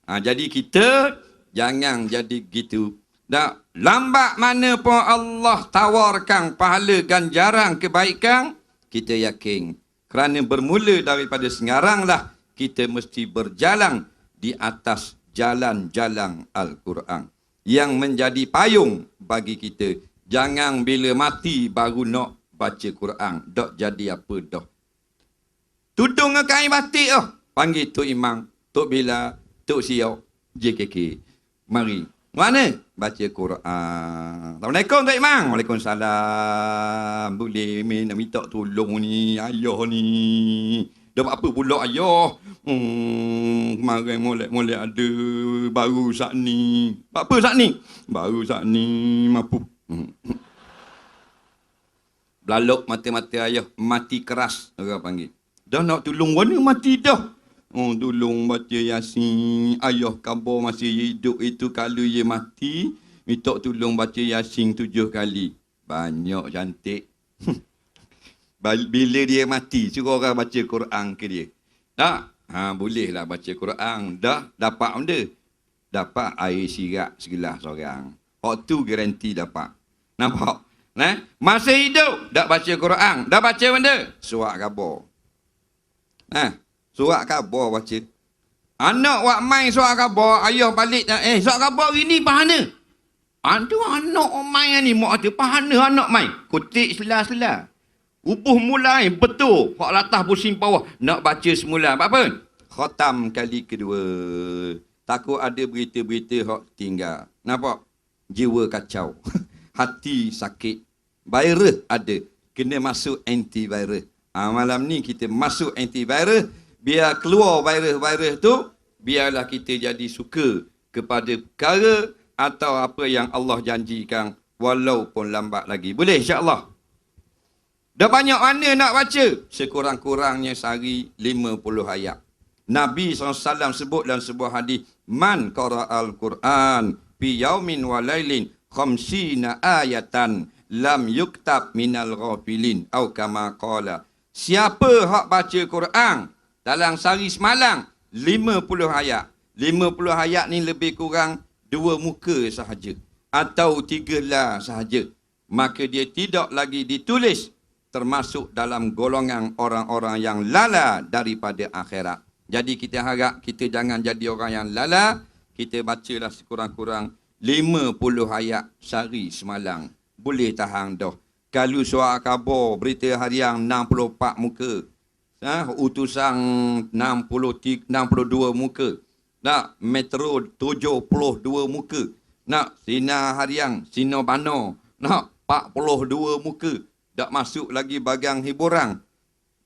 Jadi kita jangan jadi gitu. Tak lambat mana pun Allah tawarkan pahala ganjaran kebaikan, kita yakin. Kerana bermula daripada sekarang lah kita mesti berjalan di atas jalan-jalan Al-Quran yang menjadi payung bagi kita. Jangan bila mati baru nak baca Quran. Tak jadi apa dah. Tudung ke kain batik panggil Tok Imam, Tok Bila, Tok Siok, JKK. Mari. Mana? Baca Quran. Assalamualaikum Tok Imam. Waalaikumsalam. Boleh nak minta tolong ni, ayah ni. Dah apa pula ayah? Kemarin molek ada baru saat ni. Apa saat ni? Baru saat ni mampu. Belalok mata-mata ayah, mati keras orang panggil. Dah nak tolong mana mati dah. Tolong baca Yasin. Ayah khabar masih hidup itu kalau ia mati, minta tolong baca Yasin 7 kali. Banyak cantik. Bila dia mati, suruh orang baca Quran ke dia. Tak? Bolehlah baca Quran. Dah dapat benda. Dapat air sirat segelas orang. Waktu garanti dapat. Nampak? Masa hidup, tak baca Quran. Dah baca benda? Surat khabar. Surat khabar baca. Anak wak main surat khabar, ayah balik. Surat khabar ini pahana. Aduh, anak main ni, mak kata, pahana anak main. Kutik sela-sela. Ubuh mulai, betul. Hak latah pusing bawah. Nak baca semula. Apa? Khatam kali kedua. Takut ada berita-berita hak tinggal. Nampak? Jiwa kacau. Hati sakit. Virus ada. Kena masuk antivirus. Malam ni kita masuk antivirus. Biar keluar virus-virus tu, biarlah kita jadi suka kepada perkara atau apa yang Allah janjikan walaupun lambat lagi. Boleh insya-Allah. Dah banyak mana nak baca? Sekurang-kurangnya sehari 50 ayat. Nabi SAW sebut dalam sebuah hadis, man qara'al Quran fi yaumin wa lailin khamsina ayatan lam yuktab minal ghafilin atau kama qala. Siapa hak baca Quran dalam sehari semalam 50 ayat. 50 ayat ni lebih kurang 2 muka sahaja atau 3 lah sahaja. Maka dia tidak lagi ditulis termasuk dalam golongan orang-orang yang lala daripada akhirat. Jadi kita harap kita jangan jadi orang yang lala. Kita bacalah sekurang-kurang 50 ayat sehari semalam. Boleh tahan dah. Kalau surat khabar berita harian 64 muka. Utusan 62 muka. Nak metro 72 muka. Nak sinar harian, sinar bano. Nak 42 muka. Tak masuk lagi bagang hiburan.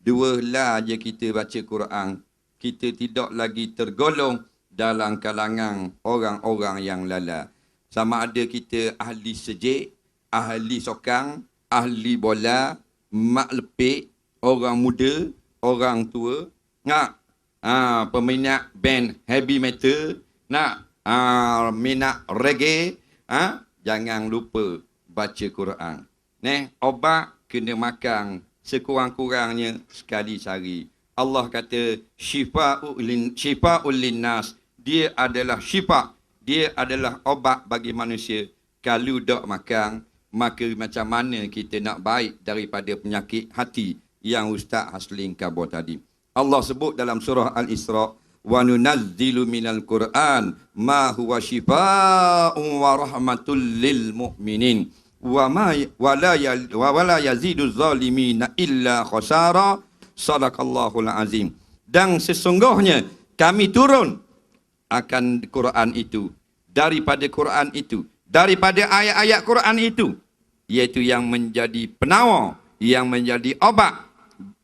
2 lah je kita baca Quran. Kita tidak lagi tergolong dalam kalangan orang-orang yang lala. Sama ada kita ahli sejik, ahli sokang, ahli bola, mak lepik, orang muda, orang tua, nak peminat band heavy metal, nak minat reggae, jangan lupa baca Quran. Obat kena makan sekurang-kurangnya sekali sehari. Allah kata syifa'ul linnas. Dia adalah syifa. Dia adalah obat bagi manusia. Kalau tak makan, maka macam mana kita nak baik daripada penyakit hati yang Ustaz Haslin khabar tadi. Allah sebut dalam surah Al-Isra, wa nunazzilu minal Qur'an ma huwa syifaa'un wa rahmatul lil mu'minin wa la yazidu zalimina illa khasara. Sadaqallahul azim. Dan sesungguhnya kami turun akan Quran itu, daripada Quran itu, daripada ayat-ayat Quran itu, iaitu yang menjadi penawar, yang menjadi obat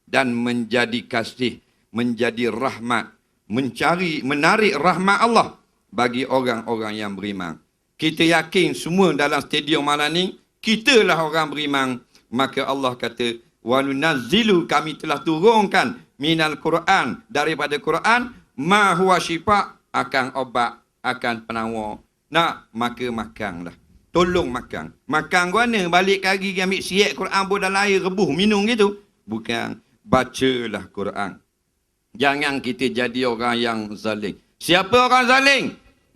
dan menjadi kasih, menjadi rahmat, menarik rahmat Allah bagi orang-orang yang beriman. Kita yakin semua dalam stadium malam ni, kitalah orang beriman. Maka Allah kata, wa nunazzilu, kami telah turunkan minal Quran, daripada Quran, ma huwa syifa, akan obat, akan penawar. Nak maka makanlah. Tolong makan. Makan mana? Balik lagi ambil siap Quran pun dalam air rebuh minum gitu. Bukan. Bacalah Quran. Jangan kita jadi orang yang zalim. Siapa orang zalim?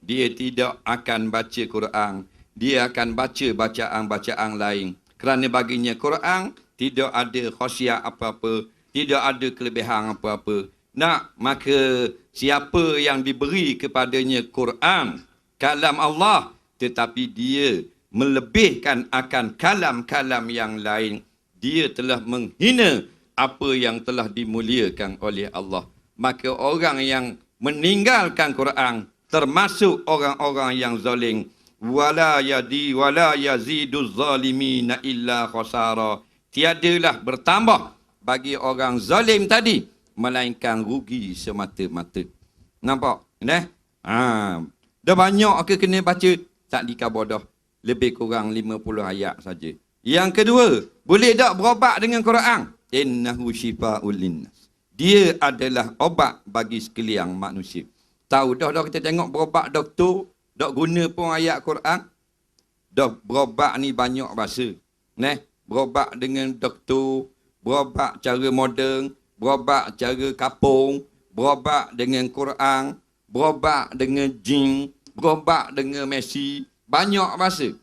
Dia tidak akan baca Quran. Dia akan baca bacaan-bacaan lain. Kerana baginya Quran tidak ada khasiat apa-apa. Tidak ada kelebihan apa-apa. Nak, maka siapa yang diberi kepadanya Quran, kalam Allah, tetapi dia melebihkan akan kalam-kalam yang lain, dia telah menghina apa yang telah dimuliakan oleh Allah. Maka orang yang meninggalkan Quran termasuk orang-orang yang zalim. Wala yaziduz zalimina illa khasara. Tiadalah bertambah bagi orang zalim tadi melainkan rugi semata-mata. Nampak? Dah banyak ke kena baca? Tak dikabur dah. Lebih kurang 50 ayat saja. Yang kedua, boleh tak berobat dengan Quran? Innahu syifa'ul linnas. Dia adalah obat bagi sekalian manusia. Tahu dah kita tengok berobat doktor, tak guna pun ayat Quran. Dah berobat ni banyak bahasa. Berobat dengan doktor, berobat cara moden, berobat cara kapung, berobat dengan Quran, berobat dengan jin, berobat dengan Messi. Banyak bahasa.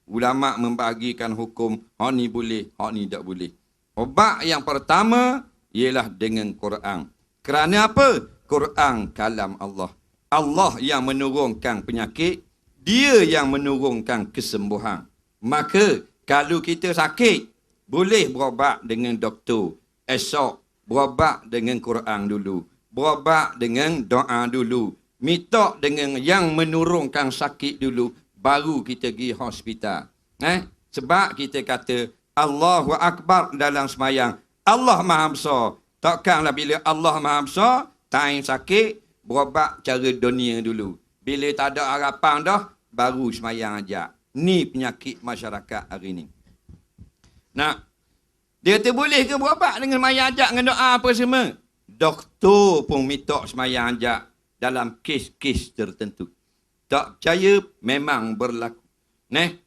Ulama membagikan hukum, hak ni boleh, hak ni tak boleh. Obat yang pertama ialah dengan Quran. Kerana apa? Quran kalam Allah. Allah yang menurunkan penyakit, dia yang menurunkan kesembuhan. Maka kalau kita sakit, boleh berobat dengan doktor. Esok berobat dengan Quran dulu. Berobat dengan doa dulu. Minta dengan yang menurunkan sakit dulu, baru kita pergi hospital. Sebab kita kata Allahu Akbar dalam semayang. Allah Maha Besar. Takkanlah bila Allah Maha Besar, time sakit, berobat cara dunia dulu. Bila tak ada harapan dah, baru semayang aja. Ni penyakit masyarakat hari ni. Nak, dia kata boleh ke berobat dengan semayang ajak dengan doa apa semua? Doktor pun minta semayang ajak dalam kes-kes tertentu. Tak percaya, memang berlaku.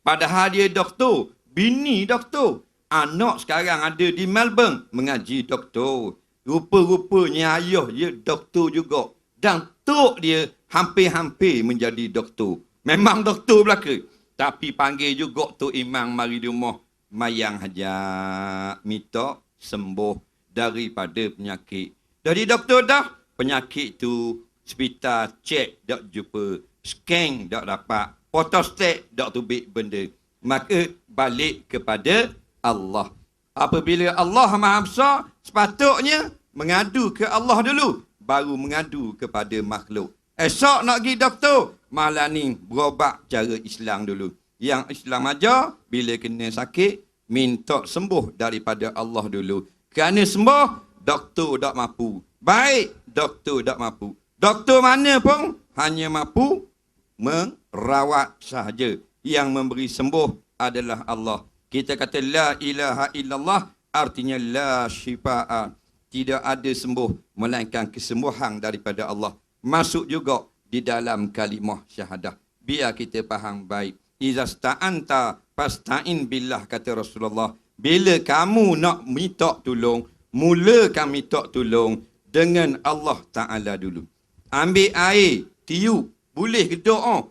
Padahal dia doktor, bini doktor. Anak sekarang ada di Melbourne, mengaji doktor. Rupa-rupanya ayah dia doktor juga. Dan tok dia hampir-hampir menjadi doktor. Memang doktor belaka. Tapi panggil juga Tok Imam mari di rumah. Mayang hajat, minta sembuh daripada penyakit. Jadi doktor dah, penyakit tu hospital cek tak jumpa, scan tak dapat, photostat tak tubik benda. Maka balik kepada Allah. Apabila Allah Maha Besar, sepatutnya mengadu ke Allah dulu, baru mengadu kepada makhluk. Esok nak pergi doktor, malam ni berobat cara Islam dulu. Yang Islam ajar, bila kena sakit, minta sembuh daripada Allah dulu. Kerana sembuh, doktor tak mampu. Baik, doktor tak mampu. Doktor mana pun hanya mampu merawat sahaja. Yang memberi sembuh adalah Allah. Kita kata la ilaha illallah, artinya la syifaa. Tidak ada sembuh melainkan kesembuhan daripada Allah. Masuk juga di dalam kalimah syahadah. Biar kita faham baik. Iza sta'anta fasta'in billah, kata Rasulullah. Bila kamu nak minta tolong, mulakan minta tolong dengan Allah Ta'ala dulu. Ambil air, tiup. Boleh ke doa?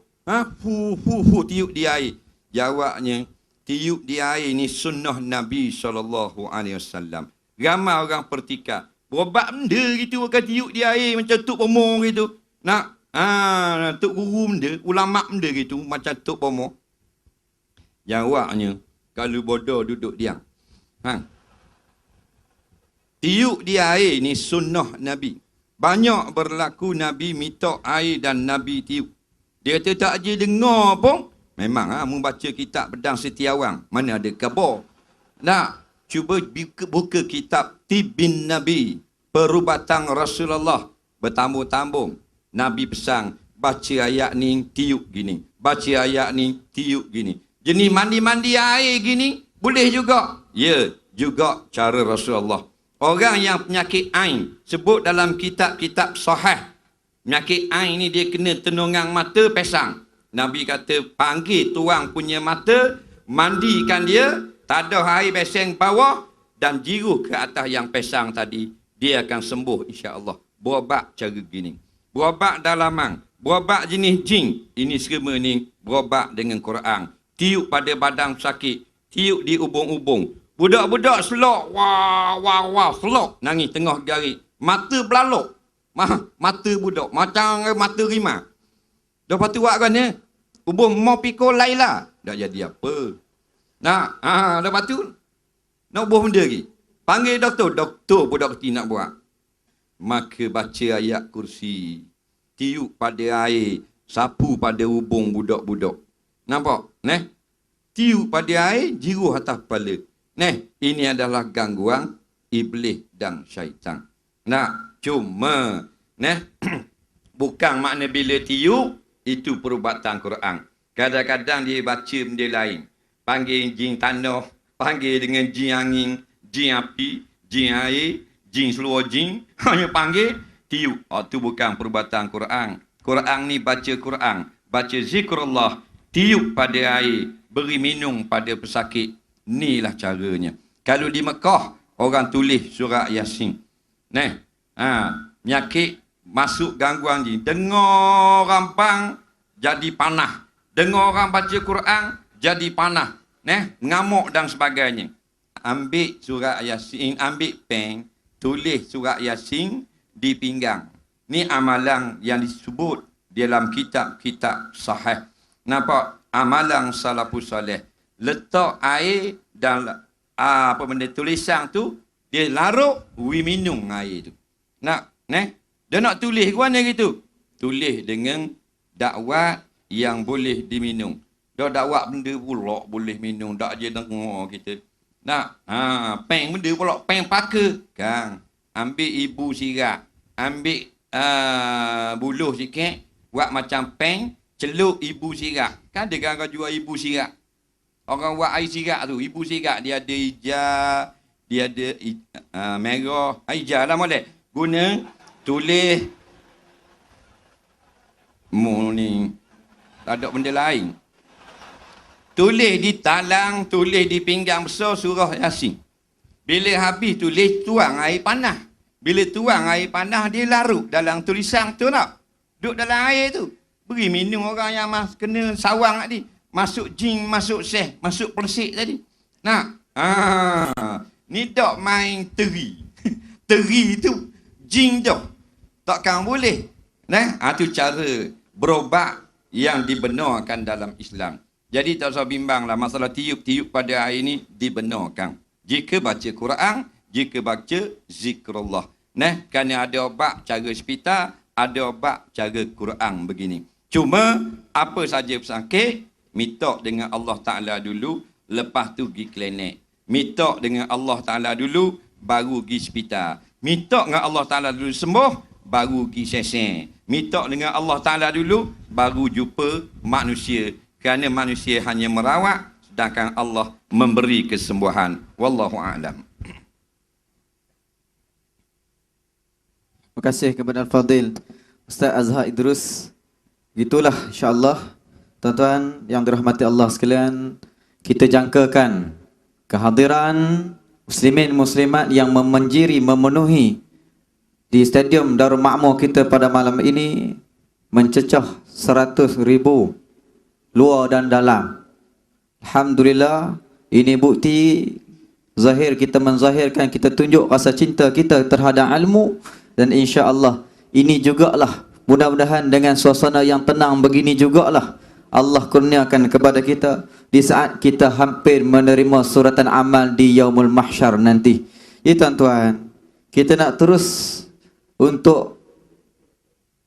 Tiup di air. Jawabnya, tiup di air ni sunnah Nabi SAW. Ramai orang pertikap. Berobat benda gitu, akan tiup di air macam tuk pomor gitu. Nak, tuk guru benda, ulama benda gitu, macam tuk pomor. Jawabnya, kalau bodoh duduk diam. Tiup di air ni sunnah Nabi. Banyak berlaku Nabi minta air dan Nabi tiup. Dia kata tak je dengar pun. Memang membaca kitab Pedang Setiawang. Mana ada khabar. Nak, cuba buka kitab Tibbin Nabi. Perubatan Rasulullah. Bertambung-tambung. Nabi pesan, baca ayat ni tiup gini. Baca ayat ni tiup gini. Jenis mandi-mandi air gini boleh juga. Ya, juga cara Rasulullah. Orang yang penyakit ain sebut dalam kitab-kitab sahih. Penyakit ain ni dia kena tenungang mata pesang. Nabi kata panggil tuang punya mata, mandikan dia, tak ada air beseng bawah dan jiruh ke atas yang pesang tadi. Dia akan sembuh insya-Allah. Berobat cara gini. Berobat dalaman, berobat jenis jin. Ini semua ni berobat dengan Quran. Tiup pada badan sakit, tiup di ubung-ubung. Budak-budak selok, wah, selok. Nangis tengah jari. Mata belalok. Mata budak. Macam mata rimau. Lepas tu buat kan ya? Ubung mau pikul Laila. Tak jadi apa. Nah, lepas tu, nak buat benda lagi. Panggil doktor. Doktor budak kecil nak buat. Maka baca ayat kursi. Tiup pada air. Sapu pada ubung budak-budak. Nampak? Tiup pada air, jiruh atas kepala. Ini adalah gangguan iblis dan syaitan. Cuma, bukan makna bila tiup, itu perubatan Quran. Kadang-kadang dia baca benda lain. Panggil jin tanah, panggil dengan jin angin, jin api, jin air, jin seluar jin. Hanya panggil, tiup. Itu bukan perubatan Quran. Quran ni baca Quran, baca zikrullah, tiup pada air, beri minum pada pesakit. Inilah caranya. Kalau di Mekah, orang tulis surah Yasin. Penyakit masuk gangguan jin. Dengar orang pang, jadi panah. Dengar orang baca Quran, jadi panah. Ngamuk dan sebagainya. Ambil surah Yasin, ambil pen, tulis surah Yasin di pinggang. Ni amalan yang disebut dalam kitab-kitab sahih. Nampak? Amalan salafus salih. Letak air dan benda tulisan tu, dia larut, minum air tu. Dia nak tulis ke mana gitu? Tulis dengan dakwat yang boleh diminum. Dia dakwat benda pula boleh minum, tak je dengar kita. Peng benda pula, peng paka. Kang, ambil ibu sirat, ambil buluh sikit, buat macam peng, celup ibu sirat. Kan ada kan jual ibu sirat. Orang buat air sirat tu, ibu sirat dia ada hijau, dia ada merah, hijau lah boleh. Guna tulis ni tak ada benda lain. Tulis di talang, tulis di pinggang besar surah Yasin. Bila habis tulis, tuang air panas. Bila tuang air panas, dia larut dalam tulisan tu nak. Duduk dalam air tu. Beri minum orang yang kena sawang tadi. Masuk jin, masuk seh, masuk persik tadi. Ni tak main teri. Teri tu jin tu. Takkan boleh. Itu cara berobat yang dibenarkan dalam Islam. Jadi tak usah bimbanglah masalah tiup-tiup pada air ni dibenarkan. Jika baca Quran, jika baca zikrullah. Kerana ada obat cara hospital, ada obat cara Quran begini. Cuma apa saja pesakit, minta dengan Allah Ta'ala dulu, lepas tu pergi klinik. Minta dengan Allah Ta'ala dulu, baru pergi hospital. Minta dengan Allah Ta'ala dulu sembuh, baru pergi sesen. Minta dengan Allah Ta'ala dulu, baru jumpa manusia. Kerana manusia hanya merawat, sedangkan Allah memberi kesembuhan. Wallahu a'lam. Terima kasih kepada Al-Fadhil Ustaz Azhar Idrus. Itulah insya-Allah tuan-tuan yang dirahmati Allah sekalian, kita jangkakan kehadiran muslimin muslimat yang memenjiri memenuhi di Stadium Darul Ma'mur kita pada malam ini mencecah 100,000 luar dan dalam. Alhamdulillah, ini bukti zahir kita menzahirkan, kita tunjuk rasa cinta kita terhadap ilmu, dan insya-Allah ini jugalah mudah-mudahan dengan suasana yang tenang begini jugalah Allah kurniakan kepada kita di saat kita hampir menerima suratan amal di Yaumul Mahsyar nanti. Ya tuan-tuan, kita nak terus untuk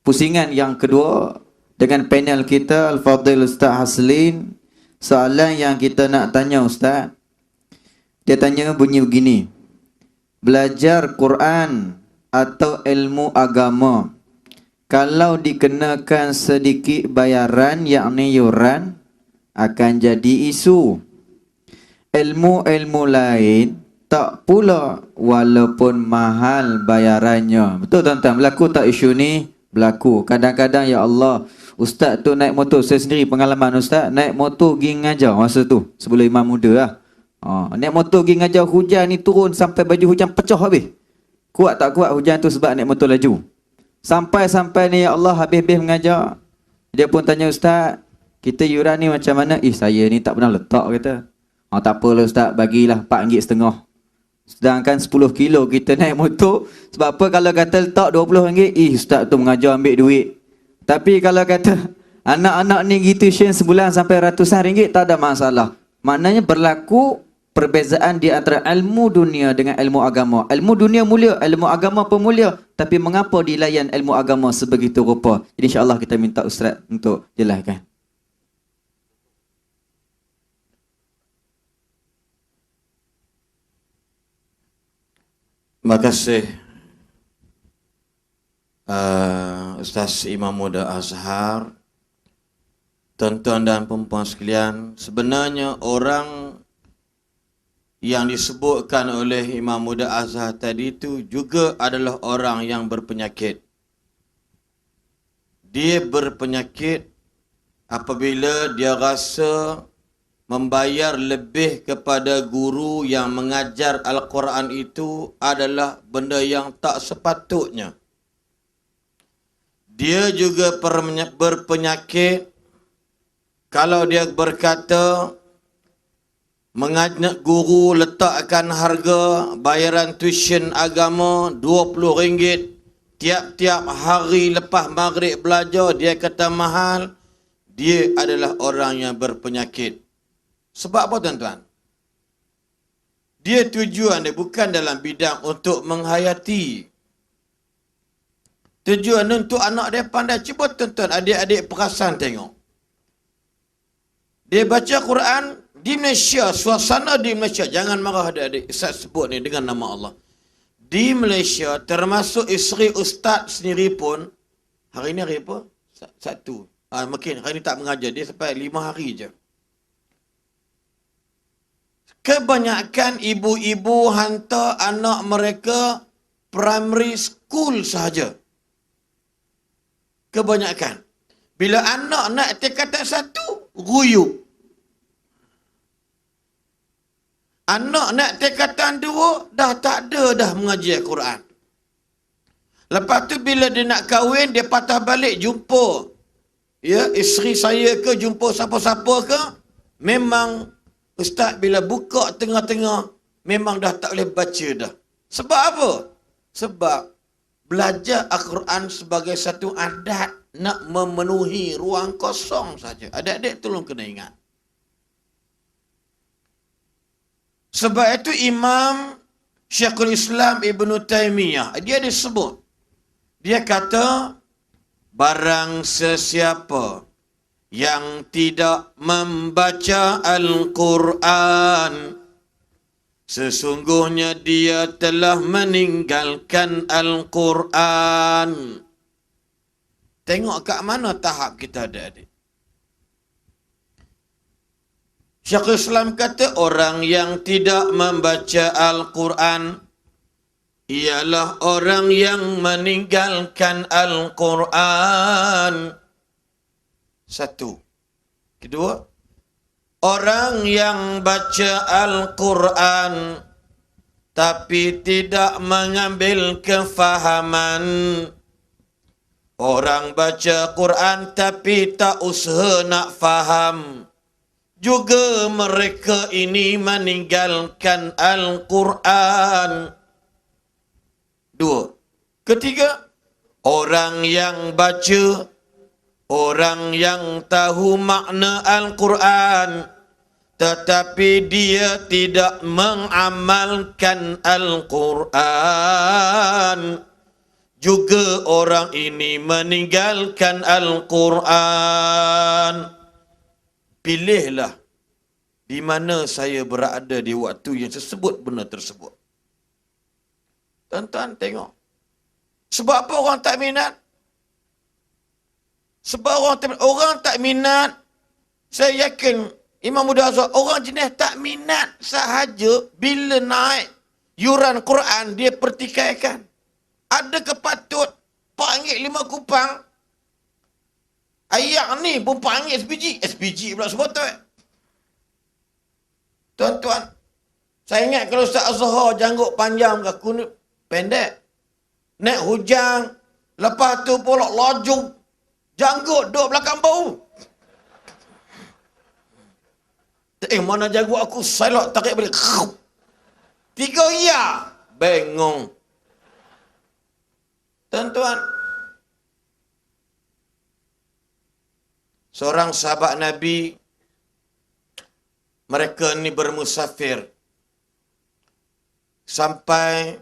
pusingan yang kedua dengan panel kita Al-Fadhil Ustaz Haslin. Soalan yang kita nak tanya Ustaz, dia tanya bunyi begini: belajar Quran atau ilmu agama kalau dikenakan sedikit bayaran, yakni yuran, akan jadi isu. Ilmu-ilmu lain tak pula walaupun mahal bayarannya. Betul tuan-tuan, berlaku tak isu ni? Berlaku. Kadang-kadang, ya Allah, ustaz tu naik motor, saya sendiri pengalaman ustaz, naik motor pergi ngajar masa tu, sebelum imam muda lah. Naik motor pergi ngajar, hujan ni turun sampai baju hujan pecah habis. Kuat tak kuat hujan tu sebab naik motor laju. Sampai-sampai ni, ya Allah, habis-habis mengajar, dia pun tanya, ustaz, kita yuran ni macam mana? Saya ni tak pernah letak, kata. Tak apalah ustaz, bagilah RM4.50. Sedangkan 10 kilo kita naik motor. Sebab apa kalau kata letak RM20? Ustaz tu mengajar ambil duit. Tapi kalau kata anak-anak ni pergi tuition sebulan sampai ratusan ringgit, tak ada masalah. Maknanya berlaku perbezaan di antara ilmu dunia dengan ilmu agama. Ilmu dunia mulia, ilmu agama pun mulia. Tapi mengapa dilayan ilmu agama sebegitu rupa? Jadi insyaAllah kita minta ustaz untuk jelaskan. Terima kasih Ustaz Imam Muda Azhar. Tuan-tuan dan perempuan sekalian, sebenarnya orang yang disebutkan oleh Imam Muda Azhar tadi itu juga adalah orang yang berpenyakit. Dia berpenyakit apabila dia rasa membayar lebih kepada guru yang mengajar Al-Quran itu adalah benda yang tak sepatutnya. Dia juga berpenyakit kalau dia berkata mengajak guru letakkan harga bayaran tuition agama RM20 tiap-tiap hari lepas maghrib belajar, dia kata mahal. Dia adalah orang yang berpenyakit. Sebab apa tuan-tuan? Dia tujuan dia bukan dalam bidang untuk menghayati. Tujuan untuk anak dia pandai. Cuba tuan-tuan adik-adik perasan tengok. Dia baca Quran di Malaysia, suasana di Malaysia. Jangan marah adik-adik, saya sebut ni dengan nama Allah. Di Malaysia, termasuk isteri ustaz sendiri pun, hari ni hari apa? Satu. Mungkin hari ni tak mengajar, dia sampai 5 hari je. Kebanyakan ibu-ibu hantar anak mereka primary school sahaja. Kebanyakan. Bila anak nak tingkatan 1, ruyuk. Anak nak tingkatan 2, dah tak ada dah mengaji Al-Quran. Lepas tu bila dia nak kahwin, dia patah balik jumpa, ya, isteri saya ke, jumpa siapa-siapa ke, memang ustaz bila buka tengah-tengah, memang dah tak boleh baca dah. Sebab apa? Sebab belajar Al-Quran sebagai satu adat nak memenuhi ruang kosong saja. Adik-adik tolong kena ingat. Sebab itu Imam Syekhul Islam Ibn Taymiyah, dia disebut. Dia kata, barang sesiapa yang tidak membaca Al-Quran, sesungguhnya dia telah meninggalkan Al-Quran. Tengok kat mana tahap kita adik-adik. Syekhul Islam kata, orang yang tidak membaca Al-Quran ialah orang yang meninggalkan Al-Quran. Satu. Kedua, orang yang baca Al-Quran tapi tidak mengambil kefahaman. Orang baca Quran tapi tak usaha nak faham. Juga mereka ini meninggalkan Al-Quran. Dua. Ketiga, orang yang baca, orang yang tahu makna Al-Quran tetapi dia tidak mengamalkan Al-Quran, juga orang ini meninggalkan Al-Quran. Pilihlah di mana saya berada di waktu yang tersebut benda tersebut. Tuan-tuan tengok. Sebab apa orang tak minat? Sebab orang tak minat. Saya yakin Imam Muda Azhar, orang jenis tak minat sahaja bila naik yuran Quran dia pertikaikan. Ada kepatut panggil 5 kupang. Ayat ni pun panggil SPG. SPG pula semua tu. Tuan-tuan, saya ingat kalau Ustaz Azhar janggut panjang ke kunut pendek. Naik hujang. Lepas tu pula laju. Janggut duduk belakang bau. Mana janggut aku? Saya tarik balik. 3 ya. Bengong. Tuan-tuan. Seorang sahabat Nabi. Mereka ni bermusafir. Sampai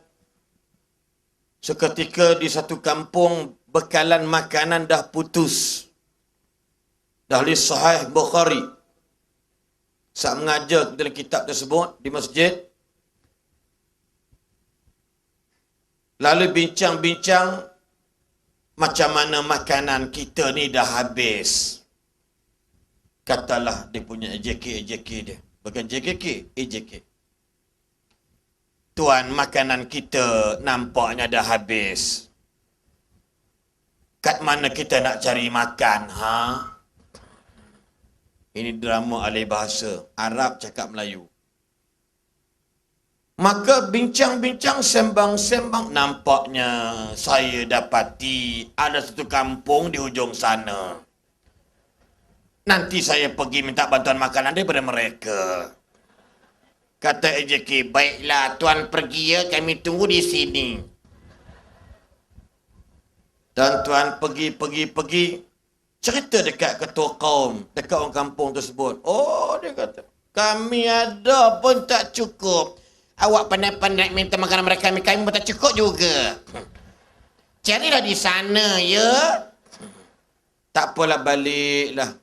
seketika di satu kampung bekalan makanan dah putus. Dah li Sahih Bukhari. Saat mengajar dalam kitab tersebut di masjid. Lalu bincang-bincang macam mana makanan kita ni dah habis. Katalah dia punya AJK dia. Bukan JKK, AJK. Tuan, makanan kita nampaknya dah habis. Kat mana kita nak cari makan, ha? Ini drama alih bahasa. Arab cakap Melayu. Maka bincang-bincang, sembang-sembang. Nampaknya saya dapati ada satu kampung di hujung sana. Nanti saya pergi minta bantuan makanan daripada mereka. Kata AJK, baiklah tuan pergi ya, kami tunggu di sini. Dan tuan pergi. Cerita dekat ketua kaum, dekat orang kampung tersebut. Oh, dia kata, kami ada pun tak cukup. Awak pandai-pandai minta makanan mereka, kami pun tak cukup juga. Carilah di sana, ya. Tak apalah, baliklah.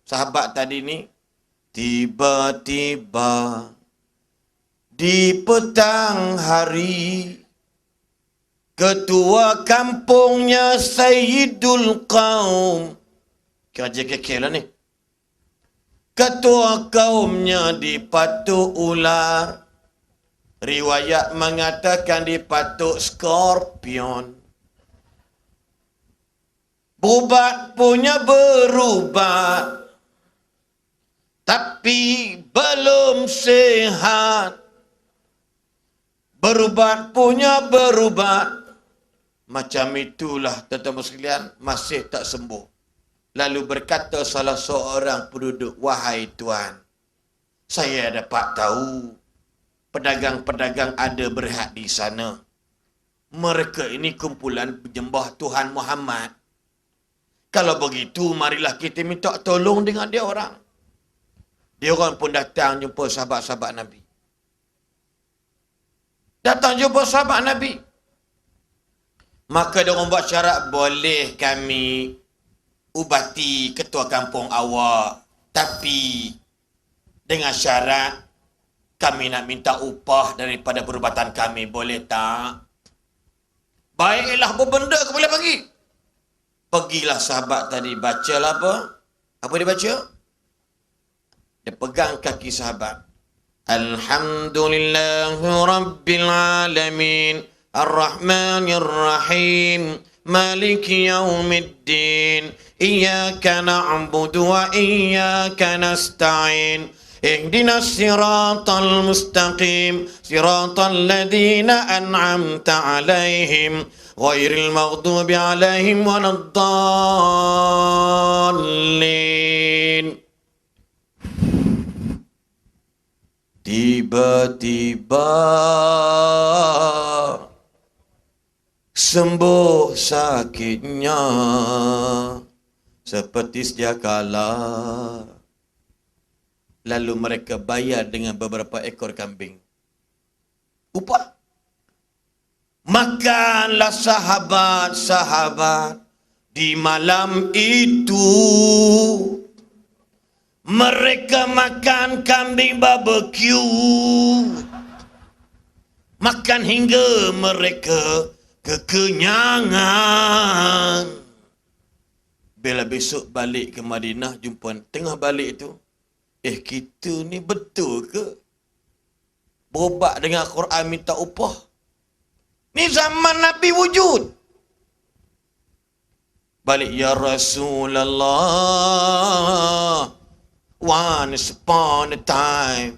Sahabat tadi ni, tiba-tiba di petang hari, ketua kampungnya Sayyidul Qaum. Kira JKK lah ni. Ketua kaumnya dipatuk ular. Riwayat mengatakan dipatuk skorpion. Berubat punya berubat. Tapi belum sehat. Berubat punya berubat. Macam itulah tuan-tuan sekalian, masih tak sembuh. Lalu berkata salah seorang penduduk, wahai tuan, saya dapat tahu pedagang-pedagang ada berhad di sana. Mereka ini kumpulan penyembah Tuhan Muhammad. Kalau begitu, marilah kita minta tolong dengan dia orang. Dia orang pun datang jumpa sahabat-sahabat Nabi. Datang jumpa sahabat Nabi. Maka dia orang buat syarat, boleh kami ubati ketua kampung awak. Tapi dengan syarat kami nak minta upah daripada perubatan kami. Boleh tak? Baiklah, apa benda aku boleh bagi? Pergilah sahabat tadi. Bacalah apa? Apa dia baca? Dia pegang kaki sahabat. Alhamdulillahi Rabbil Alamin. Ar-Rahmanir Rahim. Maliki Yaumiddin. Iyyaka na'budu wa iyyaka nasta'in. Ihdinas siratal mustaqim. Siratal ladzina an'amta 'alaihim ghairil maghdubi 'alaihim waladdallin. Tiba-tiba sembuh sakitnya seperti sedia kala. Lalu mereka bayar dengan beberapa ekor kambing. Upah. Makanlah sahabat-sahabat di malam itu. Mereka makan kambing barbecue. Makan hingga mereka kekenyangan. Bila besok balik ke Madinah, jumpa tengah balik tu, kita ni betul ke? Berobat dengan Quran minta upah. Ni zaman Nabi wujud. Balik, ya Rasulullah, once upon a time,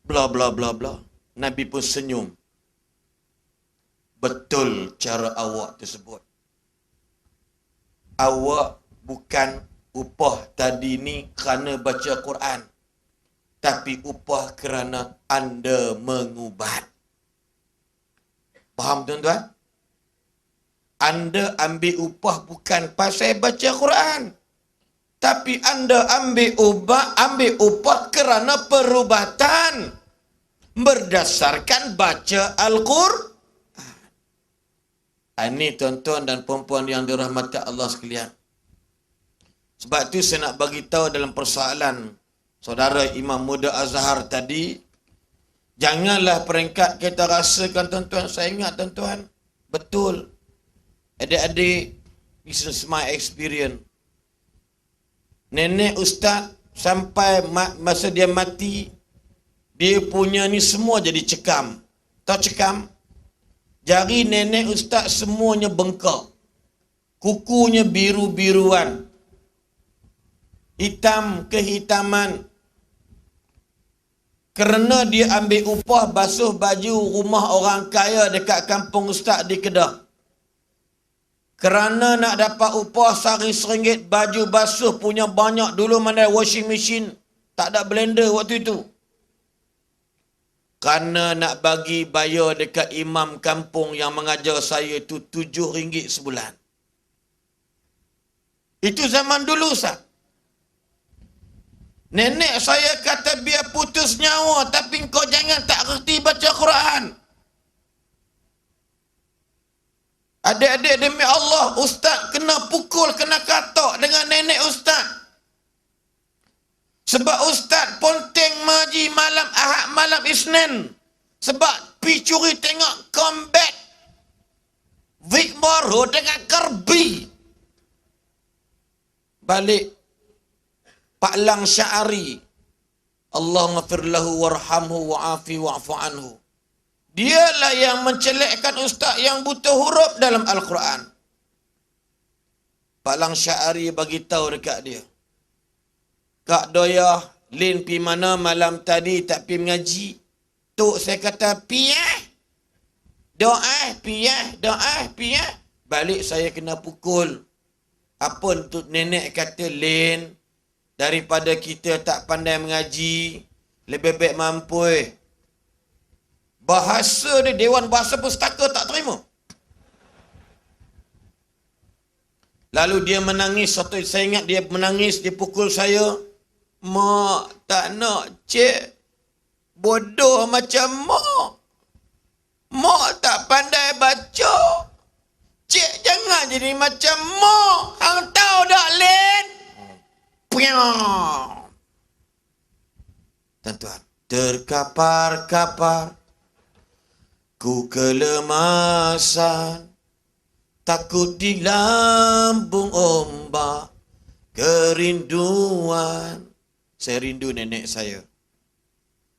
bla bla bla bla. Nabi pun senyum. Betul cara awak tersebut. Awak bukan upah tadi ni kerana baca Quran, tapi upah kerana anda mengubat. Faham tuan-tuan? Anda ambil upah bukan pasal baca Quran, tapi anda ambil upah kerana perubatan berdasarkan baca Al-Quran. Ini tuan-tuan dan puan-puan yang dirahmati Allah sekalian. Sebab tu saya nak bagi tahu dalam persoalan saudara Imam Muda Azhar tadi, janganlah peringkat kita rasakan tuan-tuan. Saya ingat tuan-tuan, betul. Adik-adik, this is my experience. Nenek ustaz sampai masa dia mati, dia punya ni semua jadi cekam. Tahu cekam? Jari nenek ustaz semuanya bengkak. Kukunya biru-biruan. Hitam kehitaman. Kerana dia ambil upah basuh baju rumah orang kaya dekat kampung ustaz di Kedah. Kerana nak dapat upah sehari RM1, baju basuh punya banyak. Dulu mana washing machine, tak ada blender waktu itu. Kerana nak bagi bayar dekat imam kampung yang mengajar saya itu RM7 sebulan. Itu zaman dulu, Ustaz. Nenek saya kata biar putus nyawa, tapi kau jangan tak kerti baca Quran. Adik-adik demi Allah, ustaz kena pukul, kena katok dengan nenek ustaz. Sebab ustaz ponteng maji malam Ahad, malam Isnin. Sebab pi curi tengok combat Vic Morrow dengan Kirby. Balik Pak Lang Sya'ari, Allahumma fir lahu warhamhu wa'afi wa'fu anhu. Dialah yang mencelekkan ustaz yang buta huruf dalam Al-Quran. Pak Lang Sya'ari bagi tahu dekat dia, Kak Doyah, Lin pi mana malam tadi tak pi mengaji? Tok saya kata pi doa pi doa pi. Balik saya kena pukul. Apa untuk nenek kata, Lin, daripada kita tak pandai mengaji, lebih baik mampu. Bahasa dia, Dewan Bahasa Pustaka tak terima. Lalu dia menangis. Saya ingat dia menangis, dia pukul saya. Mak tak nak, cik. Bodoh macam mak. Mak tak pandai baca. Cik jangan jadi macam mak. Hang tahu tak, Len? Piang. Tuan-tuan, terkapar-kapar ku kelemasan, takut di lambung ombak kerinduan. Saya rindu nenek saya.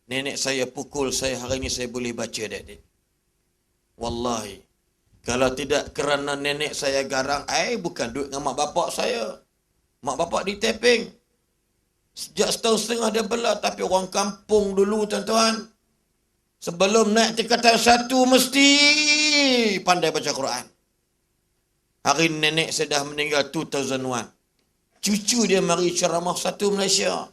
Nenek saya pukul saya, hari ini saya boleh baca, adik-adik. Wallahi. Kalau tidak kerana nenek saya garang, bukan duit dengan mak bapak saya. Mak bapak di Teping. Sejak setahun setengah dia bela, tapi orang kampung dulu, tuan-tuan, sebelum naik tingkatan 1 mesti pandai baca Quran. Hari nenek saya dah meninggal 2001. Cucu dia mari ceramah satu Malaysia.